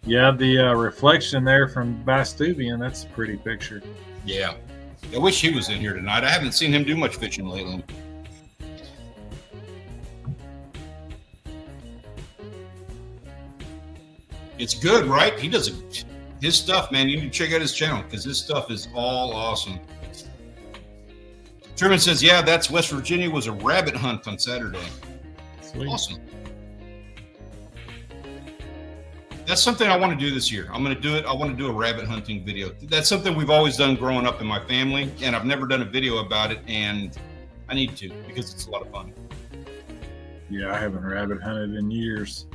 Yeah, the reflection there from Bastubian, that's a pretty picture. Yeah. I wish he was in here tonight. I haven't seen him do much fishing lately. It's good, right? He does his stuff, man. You need to check out his channel because his stuff is all awesome. Truman says, yeah, that's West Virginia, was a rabbit hunt on Saturday. Sweet. Awesome. That's something I want to do this year. I'm going to do it. I want to do a rabbit hunting video. That's something we've always done growing up in my family, and I've never done a video about it, and I need to because it's a lot of fun. Yeah, I haven't rabbit hunted in years.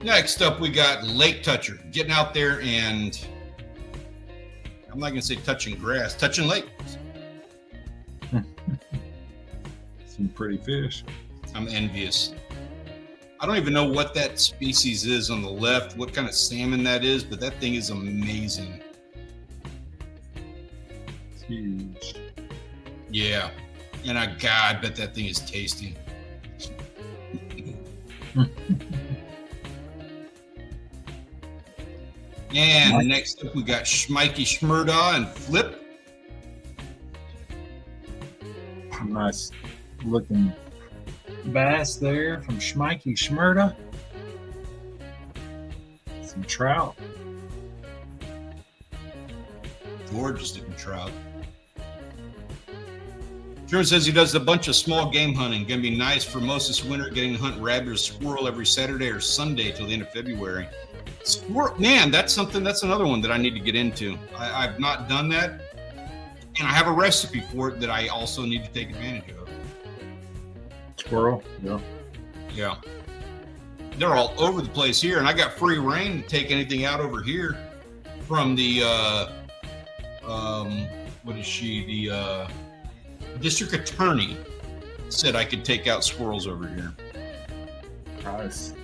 Next up, we got Lake Toucher, getting out there and I'm not going to say touching grass, touching lakes. Some pretty fish. I'm envious. I don't even know what that species is on the left, what kind of salmon that is, but that thing is amazing. It's huge. Yeah. And I bet that thing is tasty. And next up, we got Schmikey Schmurda and Flip. Nice looking bass there from Schmikey Schmurda. Some trout. Gorgeous looking trout. Truman says he does a bunch of small game hunting. Gonna be nice for most this winter, getting to hunt rabbit or squirrel every Saturday or Sunday till the end of February. Squirrel, man, that's another one that I need to get into. I've not done that, and I have a recipe for it that I also need to take advantage of. Squirrel, yeah. Yeah. They're all over the place here, and I got free reign to take anything out over here from the what is she? The district attorney said I could take out squirrels over here. Nice.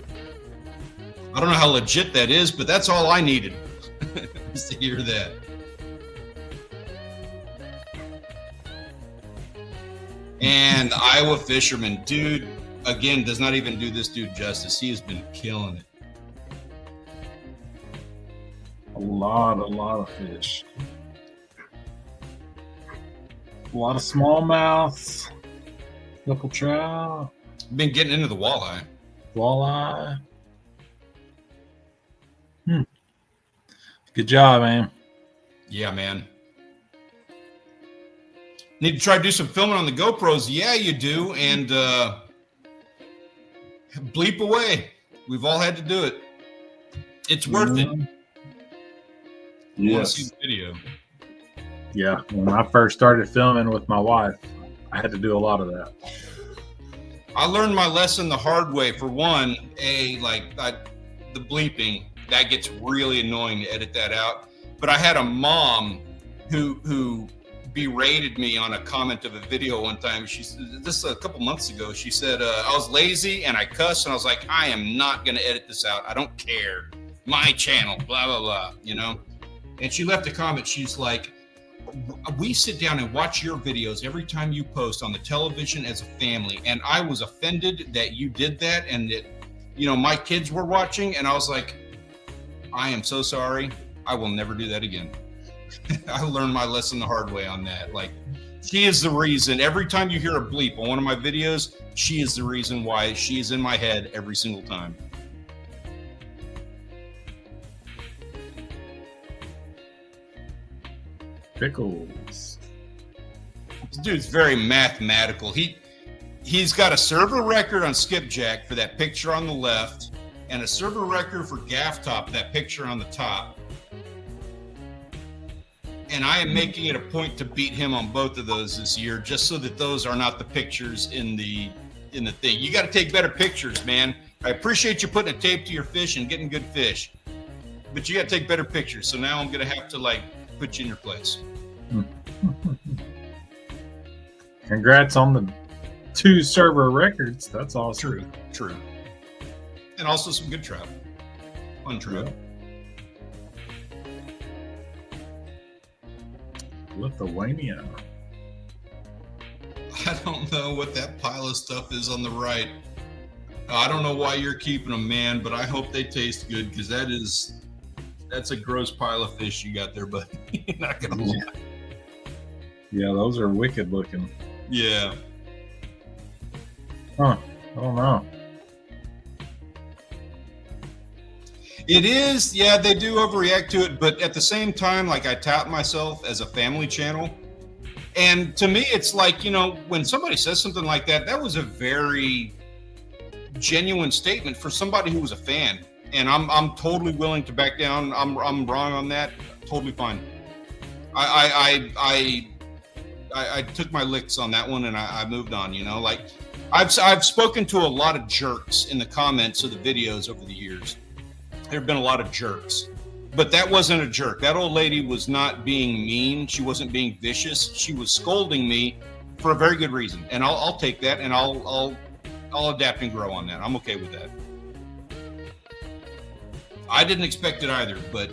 I don't know how legit that is, but that's all I needed is to hear that. And Iowa fisherman, dude, again, does not even do this dude justice. He has been killing it. A lot of fish. A lot of smallmouths, couple trout, Been getting into the walleye. walleye. Good job, man. Yeah, man. Need to try to do some filming on the GoPros. Yeah, you do. And bleep away. We've all had to do it. It's worth it. You want to see the video. Yeah. When I first started filming with my wife, I had to do a lot of that. I learned my lesson the hard way. For one, the bleeping, that gets really annoying to edit that out. But I had a mom who berated me on a comment of a video one time. She said, this a couple months ago, she said, I was lazy and I cussed, and I was like, I am not going to edit this out. I don't care. My channel, blah, blah, blah, you know? And she left a comment. She's like, we sit down and watch your videos every time you post on the television as a family. And I was offended that you did that and that, you know, my kids were watching. And I was like, I am so sorry. I will never do that again. I learned my lesson the hard way on that. Like, she is the reason. Every time you hear a bleep on one of my videos, she is the reason why she is in my head every single time. Pickles. This dude's very mathematical. He's got a server record on skipjack for that picture on the left, and a server record for gaff top, that picture on the top. And I am making it a point to beat him on both of those this year, just so that those are not the pictures in the thing. You got to take better pictures, man. I appreciate you putting a tape to your fish and getting good fish, but you got to take better pictures. So now I'm going to have to put you in your place. Congrats on the 2 server records. That's awesome. True. And also some good trout. Fun trout. Yeah. Lithuania. I don't know what that pile of stuff is on the right. I don't know why you're keeping them, man, but I hope they taste good, because that's a gross pile of fish you got there, buddy. You're not gonna lie. Yeah, those are wicked looking. Yeah. Huh. I don't know. It is, yeah, they do overreact to it, but at the same time, I tout myself as a family channel. And to me, it's like, when somebody says something like that, that was a very genuine statement for somebody who was a fan. And I'm totally willing to back down. I'm wrong on that. Totally fine. I took my licks on that one, and I moved on. I've spoken to a lot of jerks in the comments of the videos over the years. There have been a lot of jerks, but that wasn't a jerk. That old lady was not being mean. She wasn't being vicious. She was scolding me for a very good reason, and I'll take that, and I'll adapt and grow on that. I'm okay with that. I didn't expect it either, but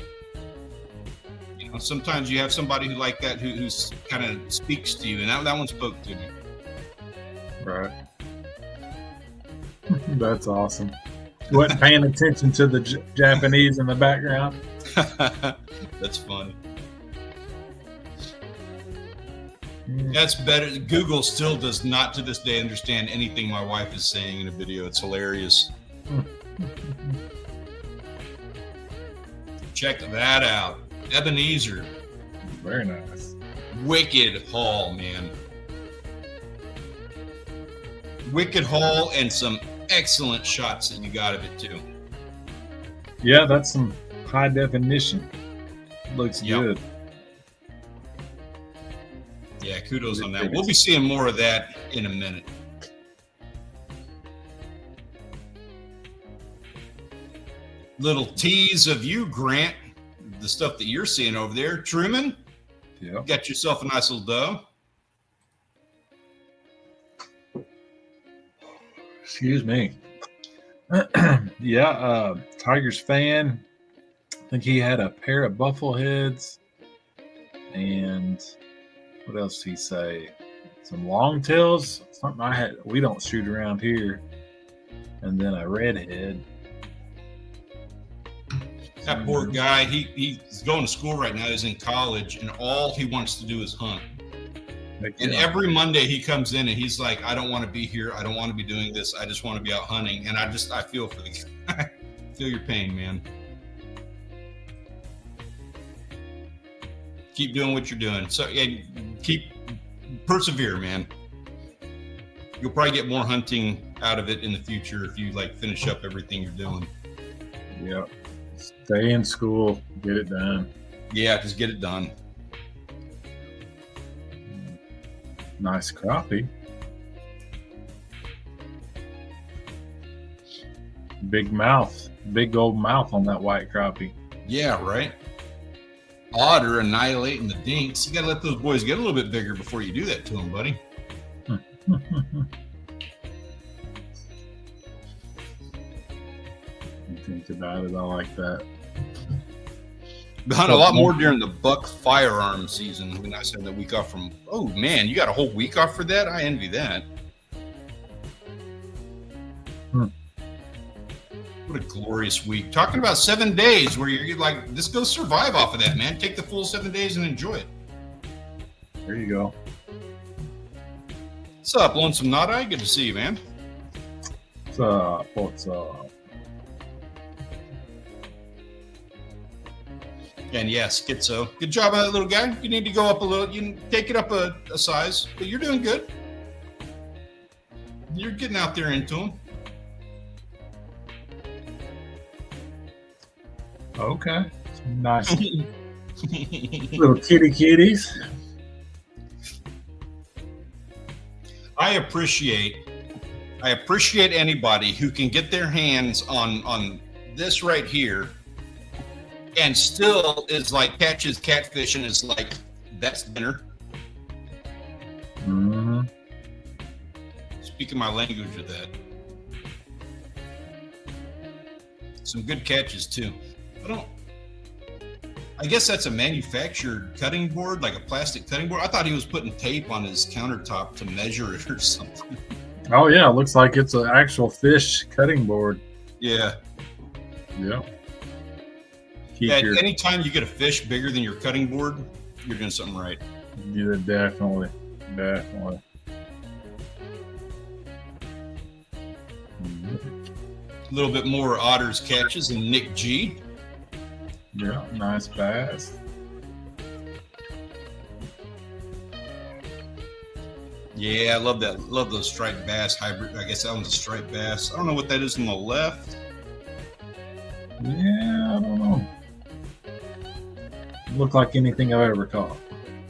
sometimes you have somebody who like that who's kind of speaks to you, and that one spoke to me. Right. That's awesome. Wasn't paying attention to the Japanese in the background. That's funny. That's better. Google still does not to this day understand anything my wife is saying in a video. It's hilarious. Check that out. Ebenezer. Very nice. Wicked haul, man. Wicked haul, and some excellent shots that you got of it too. Yeah, that's some high definition. Looks good. Yeah, kudos on that. We'll be seeing more of that in a minute. Little tease of you, Grant, the stuff that you're seeing over there. Truman, got yourself a nice little doe. Excuse me. Yeah, Tigers fan. I think he had a pair of buffalo heads, and what else did he say? Some long tails, something we don't shoot around here, and then a redhead. That poor guy, he's going to school right now. He's in college, and all he wants to do is hunt. And every Monday he comes in and he's like, I don't want to be here. I don't want to be doing this. I just want to be out hunting. And I feel for the guy. Feel your pain, man. Keep doing what you're doing. So yeah, persevere, man. You'll probably get more hunting out of it in the future if you like finish up everything you're doing. Yeah. Stay in school, get it done. Yeah, just get it done. Nice crappie. Big mouth, big old mouth on that white crappie. Yeah, right. Otter annihilating the dinks. You got to let those boys get a little bit bigger before you do that to them, buddy. Think about it. I like that. We hunt a lot more during the buck firearm season. When I said the week off from, oh man, you got a whole week off for that? I envy that. What a glorious week. Talking about 7 days where you're like, just go survive off of that, man. Take the full 7 days and enjoy it. There you go. What's up, Lonesome Not Eye? Good to see you, man. What's up? What's up? And yes, Schizo. Good job on that little guy. You need to go up a little. You can take it up a size, but you're doing good. You're getting out there into him. Okay. Nice. Little kitties. I appreciate anybody who can get their hands on this right here and still is like catches catfish and is like, that's dinner. Mm-hmm. Speaking my language of that. Some good catches too. I guess that's a manufactured cutting board, like a plastic cutting board. I thought he was putting tape on his countertop to measure it or something. Oh yeah, it looks like it's an actual fish cutting board. Yeah. Yeah. Anytime you get a fish bigger than your cutting board, you're doing something right. Yeah, definitely. A little bit more Otters catches and Nick G. Yeah, nice bass. Yeah, I love that. Love those striped bass hybrid. I guess that one's a striped bass. I don't know what that is on the left. Yeah, I don't know. Look like anything I've ever caught.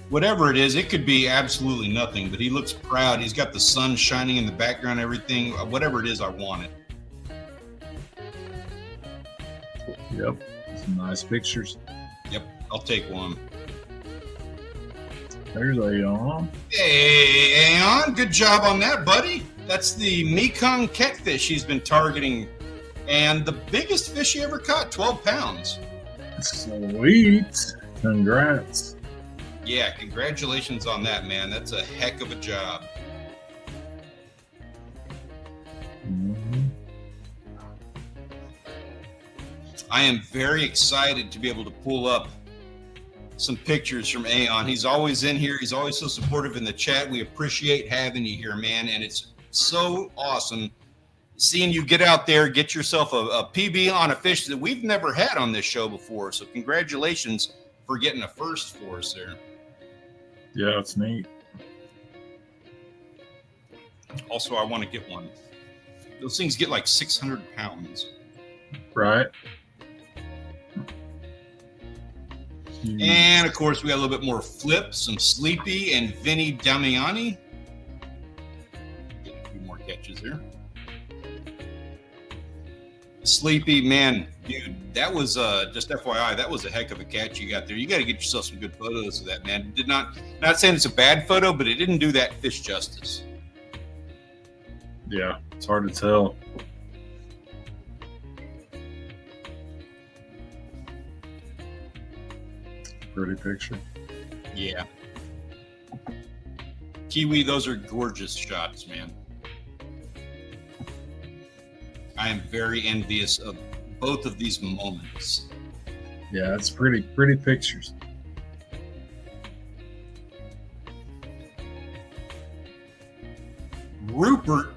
Whatever it is, it could be absolutely nothing, but he looks proud. He's got the sun shining in the background, everything. Whatever it is, I want it. Yep. Some nice pictures. Yep, I'll take one. There's Aeon. Hey, Aeon, good job on that, buddy. That's the Mekong catfish he's been targeting. And the biggest fish he ever caught, 12 pounds. Sweet. Congrats. Yeah, congratulations on that, man. That's a heck of a job. Mm-hmm. I am very excited to be able to pull up some pictures from Aeon. He's always in here. He's always so supportive in the chat. We appreciate having you here, man. And it's so awesome seeing you get out there, get yourself a PB on a fish that we've never had on this show before. So congratulations for getting a first for us there. Yeah, it's neat. Also, I want to get one. Those things get like 600 pounds. Right. And of course, we got a little bit more Flip, some Sleepy, and Vinny Damiani. Get a few more catches there. Sleepy, man, dude, that was just FYI, that was a heck of a catch you got there. You got to get yourself some good photos of that, man. Not saying it's a bad photo, but it didn't do that fish justice. Yeah. It's hard to tell. Pretty picture. Yeah. Kiwi, those are gorgeous shots, man. I am very envious of both of these moments. Yeah, it's pretty pictures. Rupert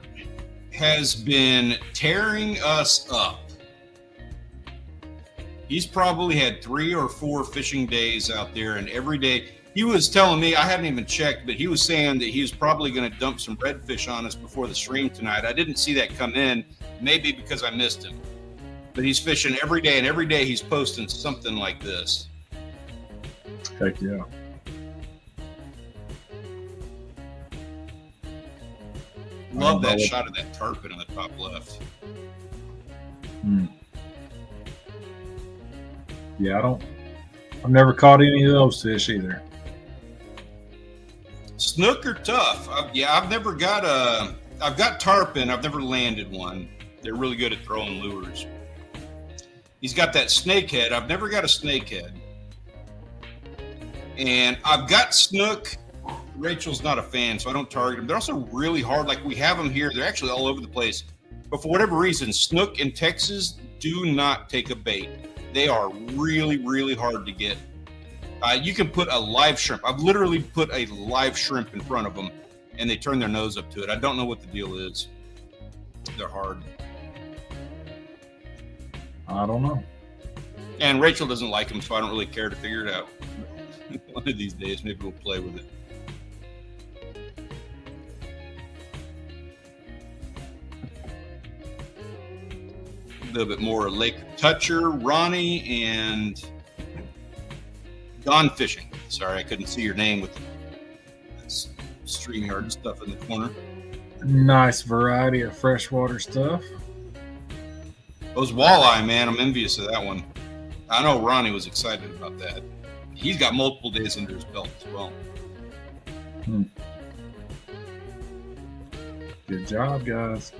has been tearing us up. He's probably had 3 or 4 fishing days out there, and every day he was telling me, I hadn't even checked, but he was saying that he was probably going to dump some redfish on us before the stream tonight. I didn't see that come in, maybe because I missed him. But he's fishing every day, and every day he's posting something like this. Heck yeah. Love that shot of that tarpon on the top left. Yeah, I've never caught any of those fish either. Snook are tough. I've got tarpon. I've never landed one. They're really good at throwing lures. He's got that snakehead. I've never got a snakehead. And I've got snook. Rachel's not a fan, so I don't target them. They're also really hard. Like, we have them here. They're actually all over the place. But for whatever reason, snook in Texas do not take a bait. They are really, really hard to get. You can put a live shrimp. I've literally put a live shrimp in front of them, and they turn their nose up to it. I don't know what the deal is. They're hard. I don't know. And Rachel doesn't like them, so I don't really care to figure it out. One of these days, maybe we'll play with it. A little bit more Lake Toucher, Ronnie, and Gone Fishing. Sorry, I couldn't see your name with this StreamYard stuff in the corner. Nice variety of freshwater stuff. Those walleye, man, I'm envious of that one. I know Ronnie was excited about that. He's got multiple days under his belt as well. Good job, guys.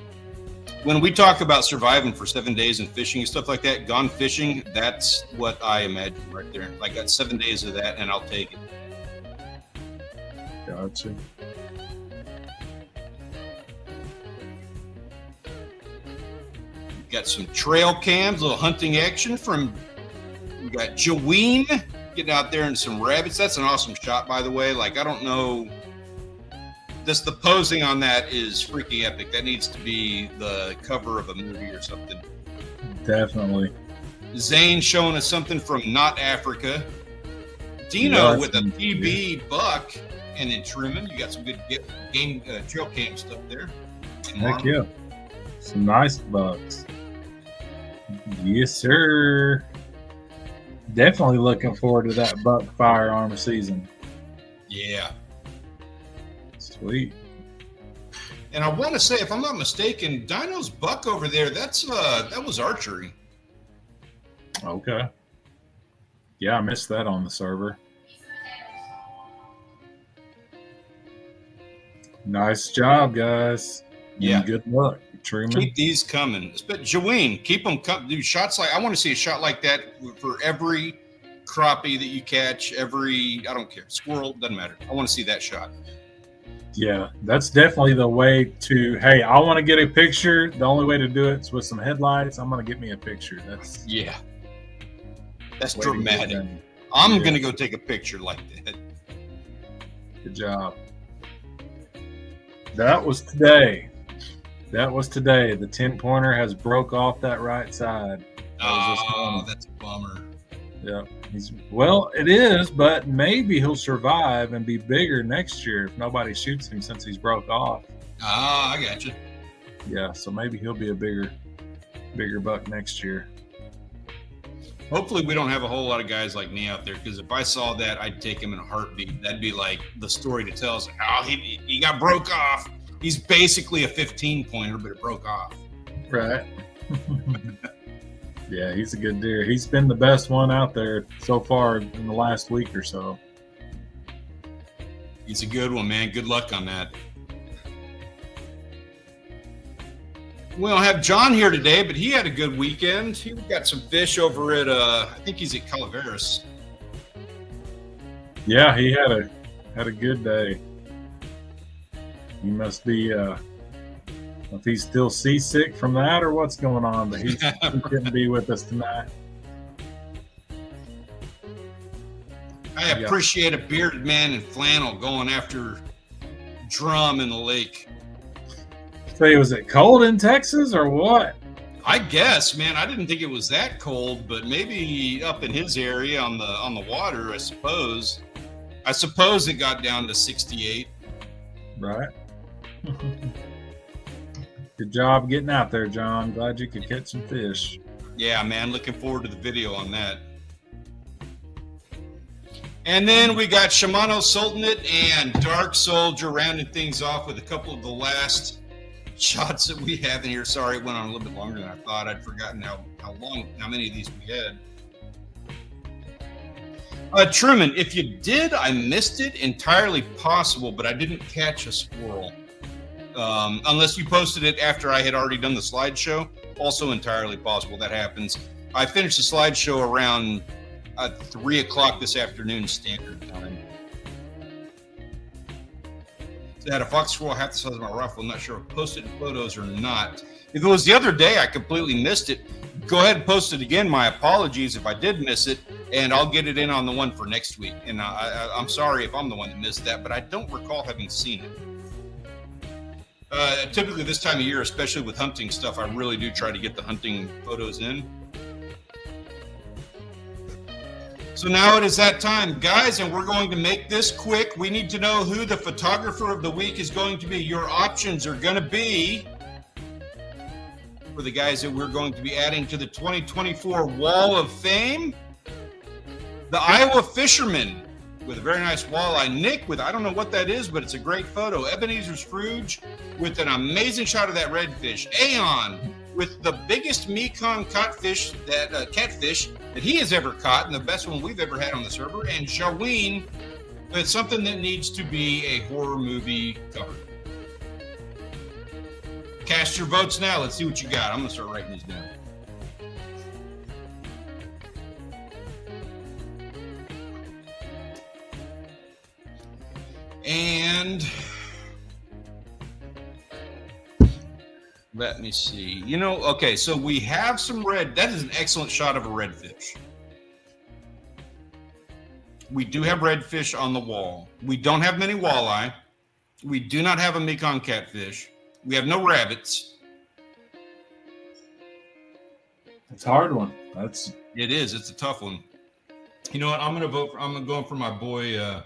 When we talk about surviving for 7 days and fishing and stuff like that, Gone Fishing, that's what I imagine right there. I got 7 days of that, and I'll take it. Gotcha. Got some trail cams, a little hunting action from, we got Jaween getting out there and some rabbits. That's an awesome shot, by the way. Like, I don't know. The posing on that is freaking epic. That needs to be the cover of a movie or something. Definitely. Zane showing us something from Not Africa. Dino with a PB buck. And then Truman, you got some good game trail cam stuff there. Heck yeah. Some nice bucks. Yes, sir. Definitely looking forward to that buck firearm season. Yeah. Sweet. And I want to say, if I'm not mistaken, Dino's buck over there, that was archery. Okay. Yeah, I missed that on the server. Nice job, guys. Yeah. And good luck, Truman. Keep these coming. But Jaween, keep them coming. Do shots like, I want to see a shot like that for every crappie that you catch, I don't care, squirrel, doesn't matter. I want to see that shot. Yeah, that's definitely the way to, hey, I want to get a picture. The only way to do it is with some headlights. I'm going to get me a picture. That's dramatic. I'm going to go take a picture like that. Good job. That was today. The 10-pointer has broke off that right side. Oh, that's a bummer. Yeah. It is, but maybe he'll survive and be bigger next year if nobody shoots him since he's broke off. Ah, I got you. Yeah, so maybe he'll be a bigger buck next year. Hopefully we don't have a whole lot of guys like me out there, because if I saw that, I'd take him in a heartbeat. That'd be like the story to tell. It's like, oh, he got broke off. He's basically a 15-pointer, but it broke off. Right. Yeah, he's a good deer. He's been the best one out there so far in the last week or so. He's a good one, man. Good luck on that. We don't have John here today, but he had a good weekend. He got some fish over at, I think he's at Calaveras. Yeah, he had a good day. He must be, if he's still seasick from that or what's going on, but he couldn't be with us tonight. I appreciate a bearded man in flannel going after drum in the lake. Say, was it cold in Texas or what? I guess, man. I didn't think it was that cold, but maybe up in his area on the water, I suppose. I suppose it got down to 68. Right. Good job getting out there, John. Glad you could catch some fish. Yeah, man. Looking forward to the video on that. And then we got Shimano Sultanate and Dark Soldier rounding things off with a couple of the last shots that we have in here. Sorry, it went on a little bit longer than I thought. I'd forgotten how many of these we had. Truman, if you did, I missed it. Entirely possible, but I didn't catch a squirrel. Unless you posted it after I had already done the slideshow. Also entirely possible that happens. I finished the slideshow around 3 o'clock this afternoon standard time. So I had a fox squirrel half the size of my rifle. I'm not sure if I posted photos or not. If it was the other day, I completely missed it. Go ahead and post it again. My apologies if I did miss it, and I'll get it in on the one for next week. And I'm sorry if I'm the one that missed that, but I don't recall having seen it. Typically this time of year, especially with hunting stuff, I really do try to get the hunting photos in. So now it is that time, guys, and we're going to make this quick. We need to know who the photographer of the week is going to be. Your options are going to be, for the guys that we're going to be adding to the 2024 Wall of Fame, the Iowa Fisherman with a very nice walleye. Nick with, I don't know what that is, but it's a great photo. Ebenezer Scrooge with an amazing shot of that redfish. Aeon with the biggest Mekong catfish that he has ever caught, and the best one we've ever had on the server. And Jaween with something that needs to be a horror movie cover. Cast your votes now. Let's see what you got. I'm going to start writing these down. And let me see. Okay, so we have some red. That is an excellent shot of a redfish. We do have redfish on the wall. We don't have many walleye. We do not have a Mekong catfish. We have no rabbits. It's a hard one. It is. It's a tough one. You know what? I'm going for my boy,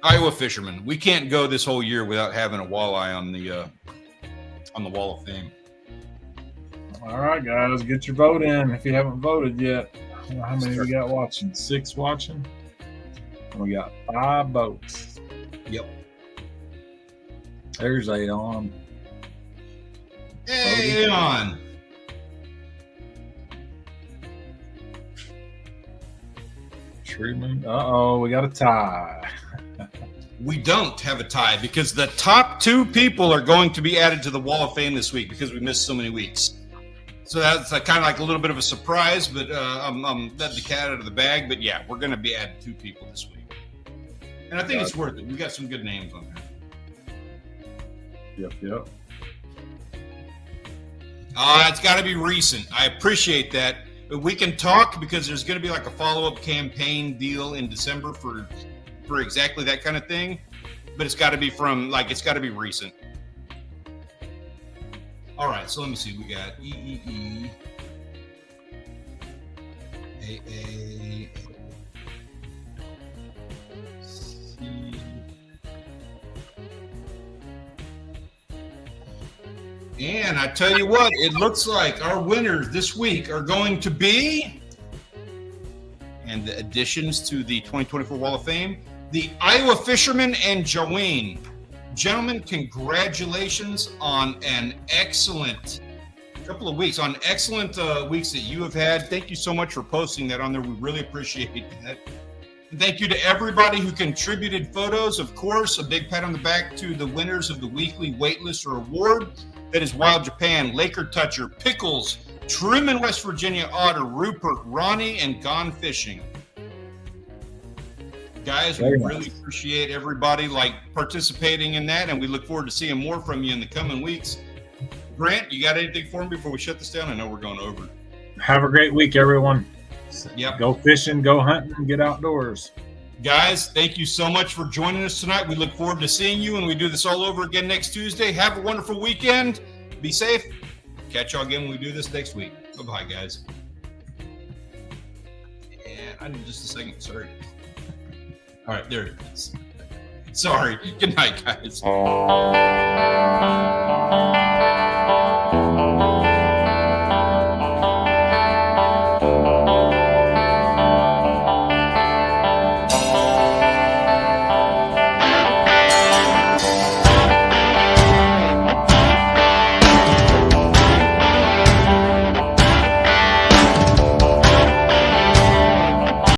Iowa Fisherman. We can't go this whole year without having a walleye on the Wall of Fame. All right, guys, get your vote in if you haven't voted yet. I don't know how many we got watching. 6 watching. We got 5 votes. Yep. There's Aeon. Hey, Aeon. Truman. Uh-oh, we got a tie. We don't have a tie because the top 2 people are going to be added to the Wall of Fame this week because we missed so many weeks. So that's kind of like a little bit of a surprise, but I'm letting the cat out of the bag. But yeah, we're going to be adding 2 people this week. And I think it's worth it. We got some good names on there. Yep. It's got to be recent. I appreciate that. But we can talk because there's going to be like a follow-up campaign deal in December for exactly that kind of thing. But it's got to be it's got to be recent. All right, so let me see. We got EEE, AA, C. And I tell you what, it looks like our winners this week are going to be, and the additions to the 2024 Wall of Fame, the Iowa Fisherman and Jaween. Gentlemen, congratulations on an excellent couple of weeks, on excellent weeks that you have had. Thank you so much for posting that on there. We really appreciate that. And thank you to everybody who contributed photos. Of course, a big pat on the back to the winners of the weekly waitlist or award. That is Wild Japan, Laker Toucher, Pickles, Trim in West Virginia, Otter, Rupert, Ronnie, and Gone Fishing. Guys, we really appreciate everybody participating in that, and we look forward to seeing more from you in the coming weeks. Grant, you got anything for me before we shut this down? I know we're going over. Have a great week, everyone. Yep. Go fishing, go hunting, get outdoors. Guys, thank you so much for joining us tonight. We look forward to seeing you when we do this all over again next Tuesday. Have a wonderful weekend. Be safe. Catch y'all again when we do this next week. Bye-bye, guys. And I need just a second. Sorry. All right, there it is. Sorry. Good night, guys.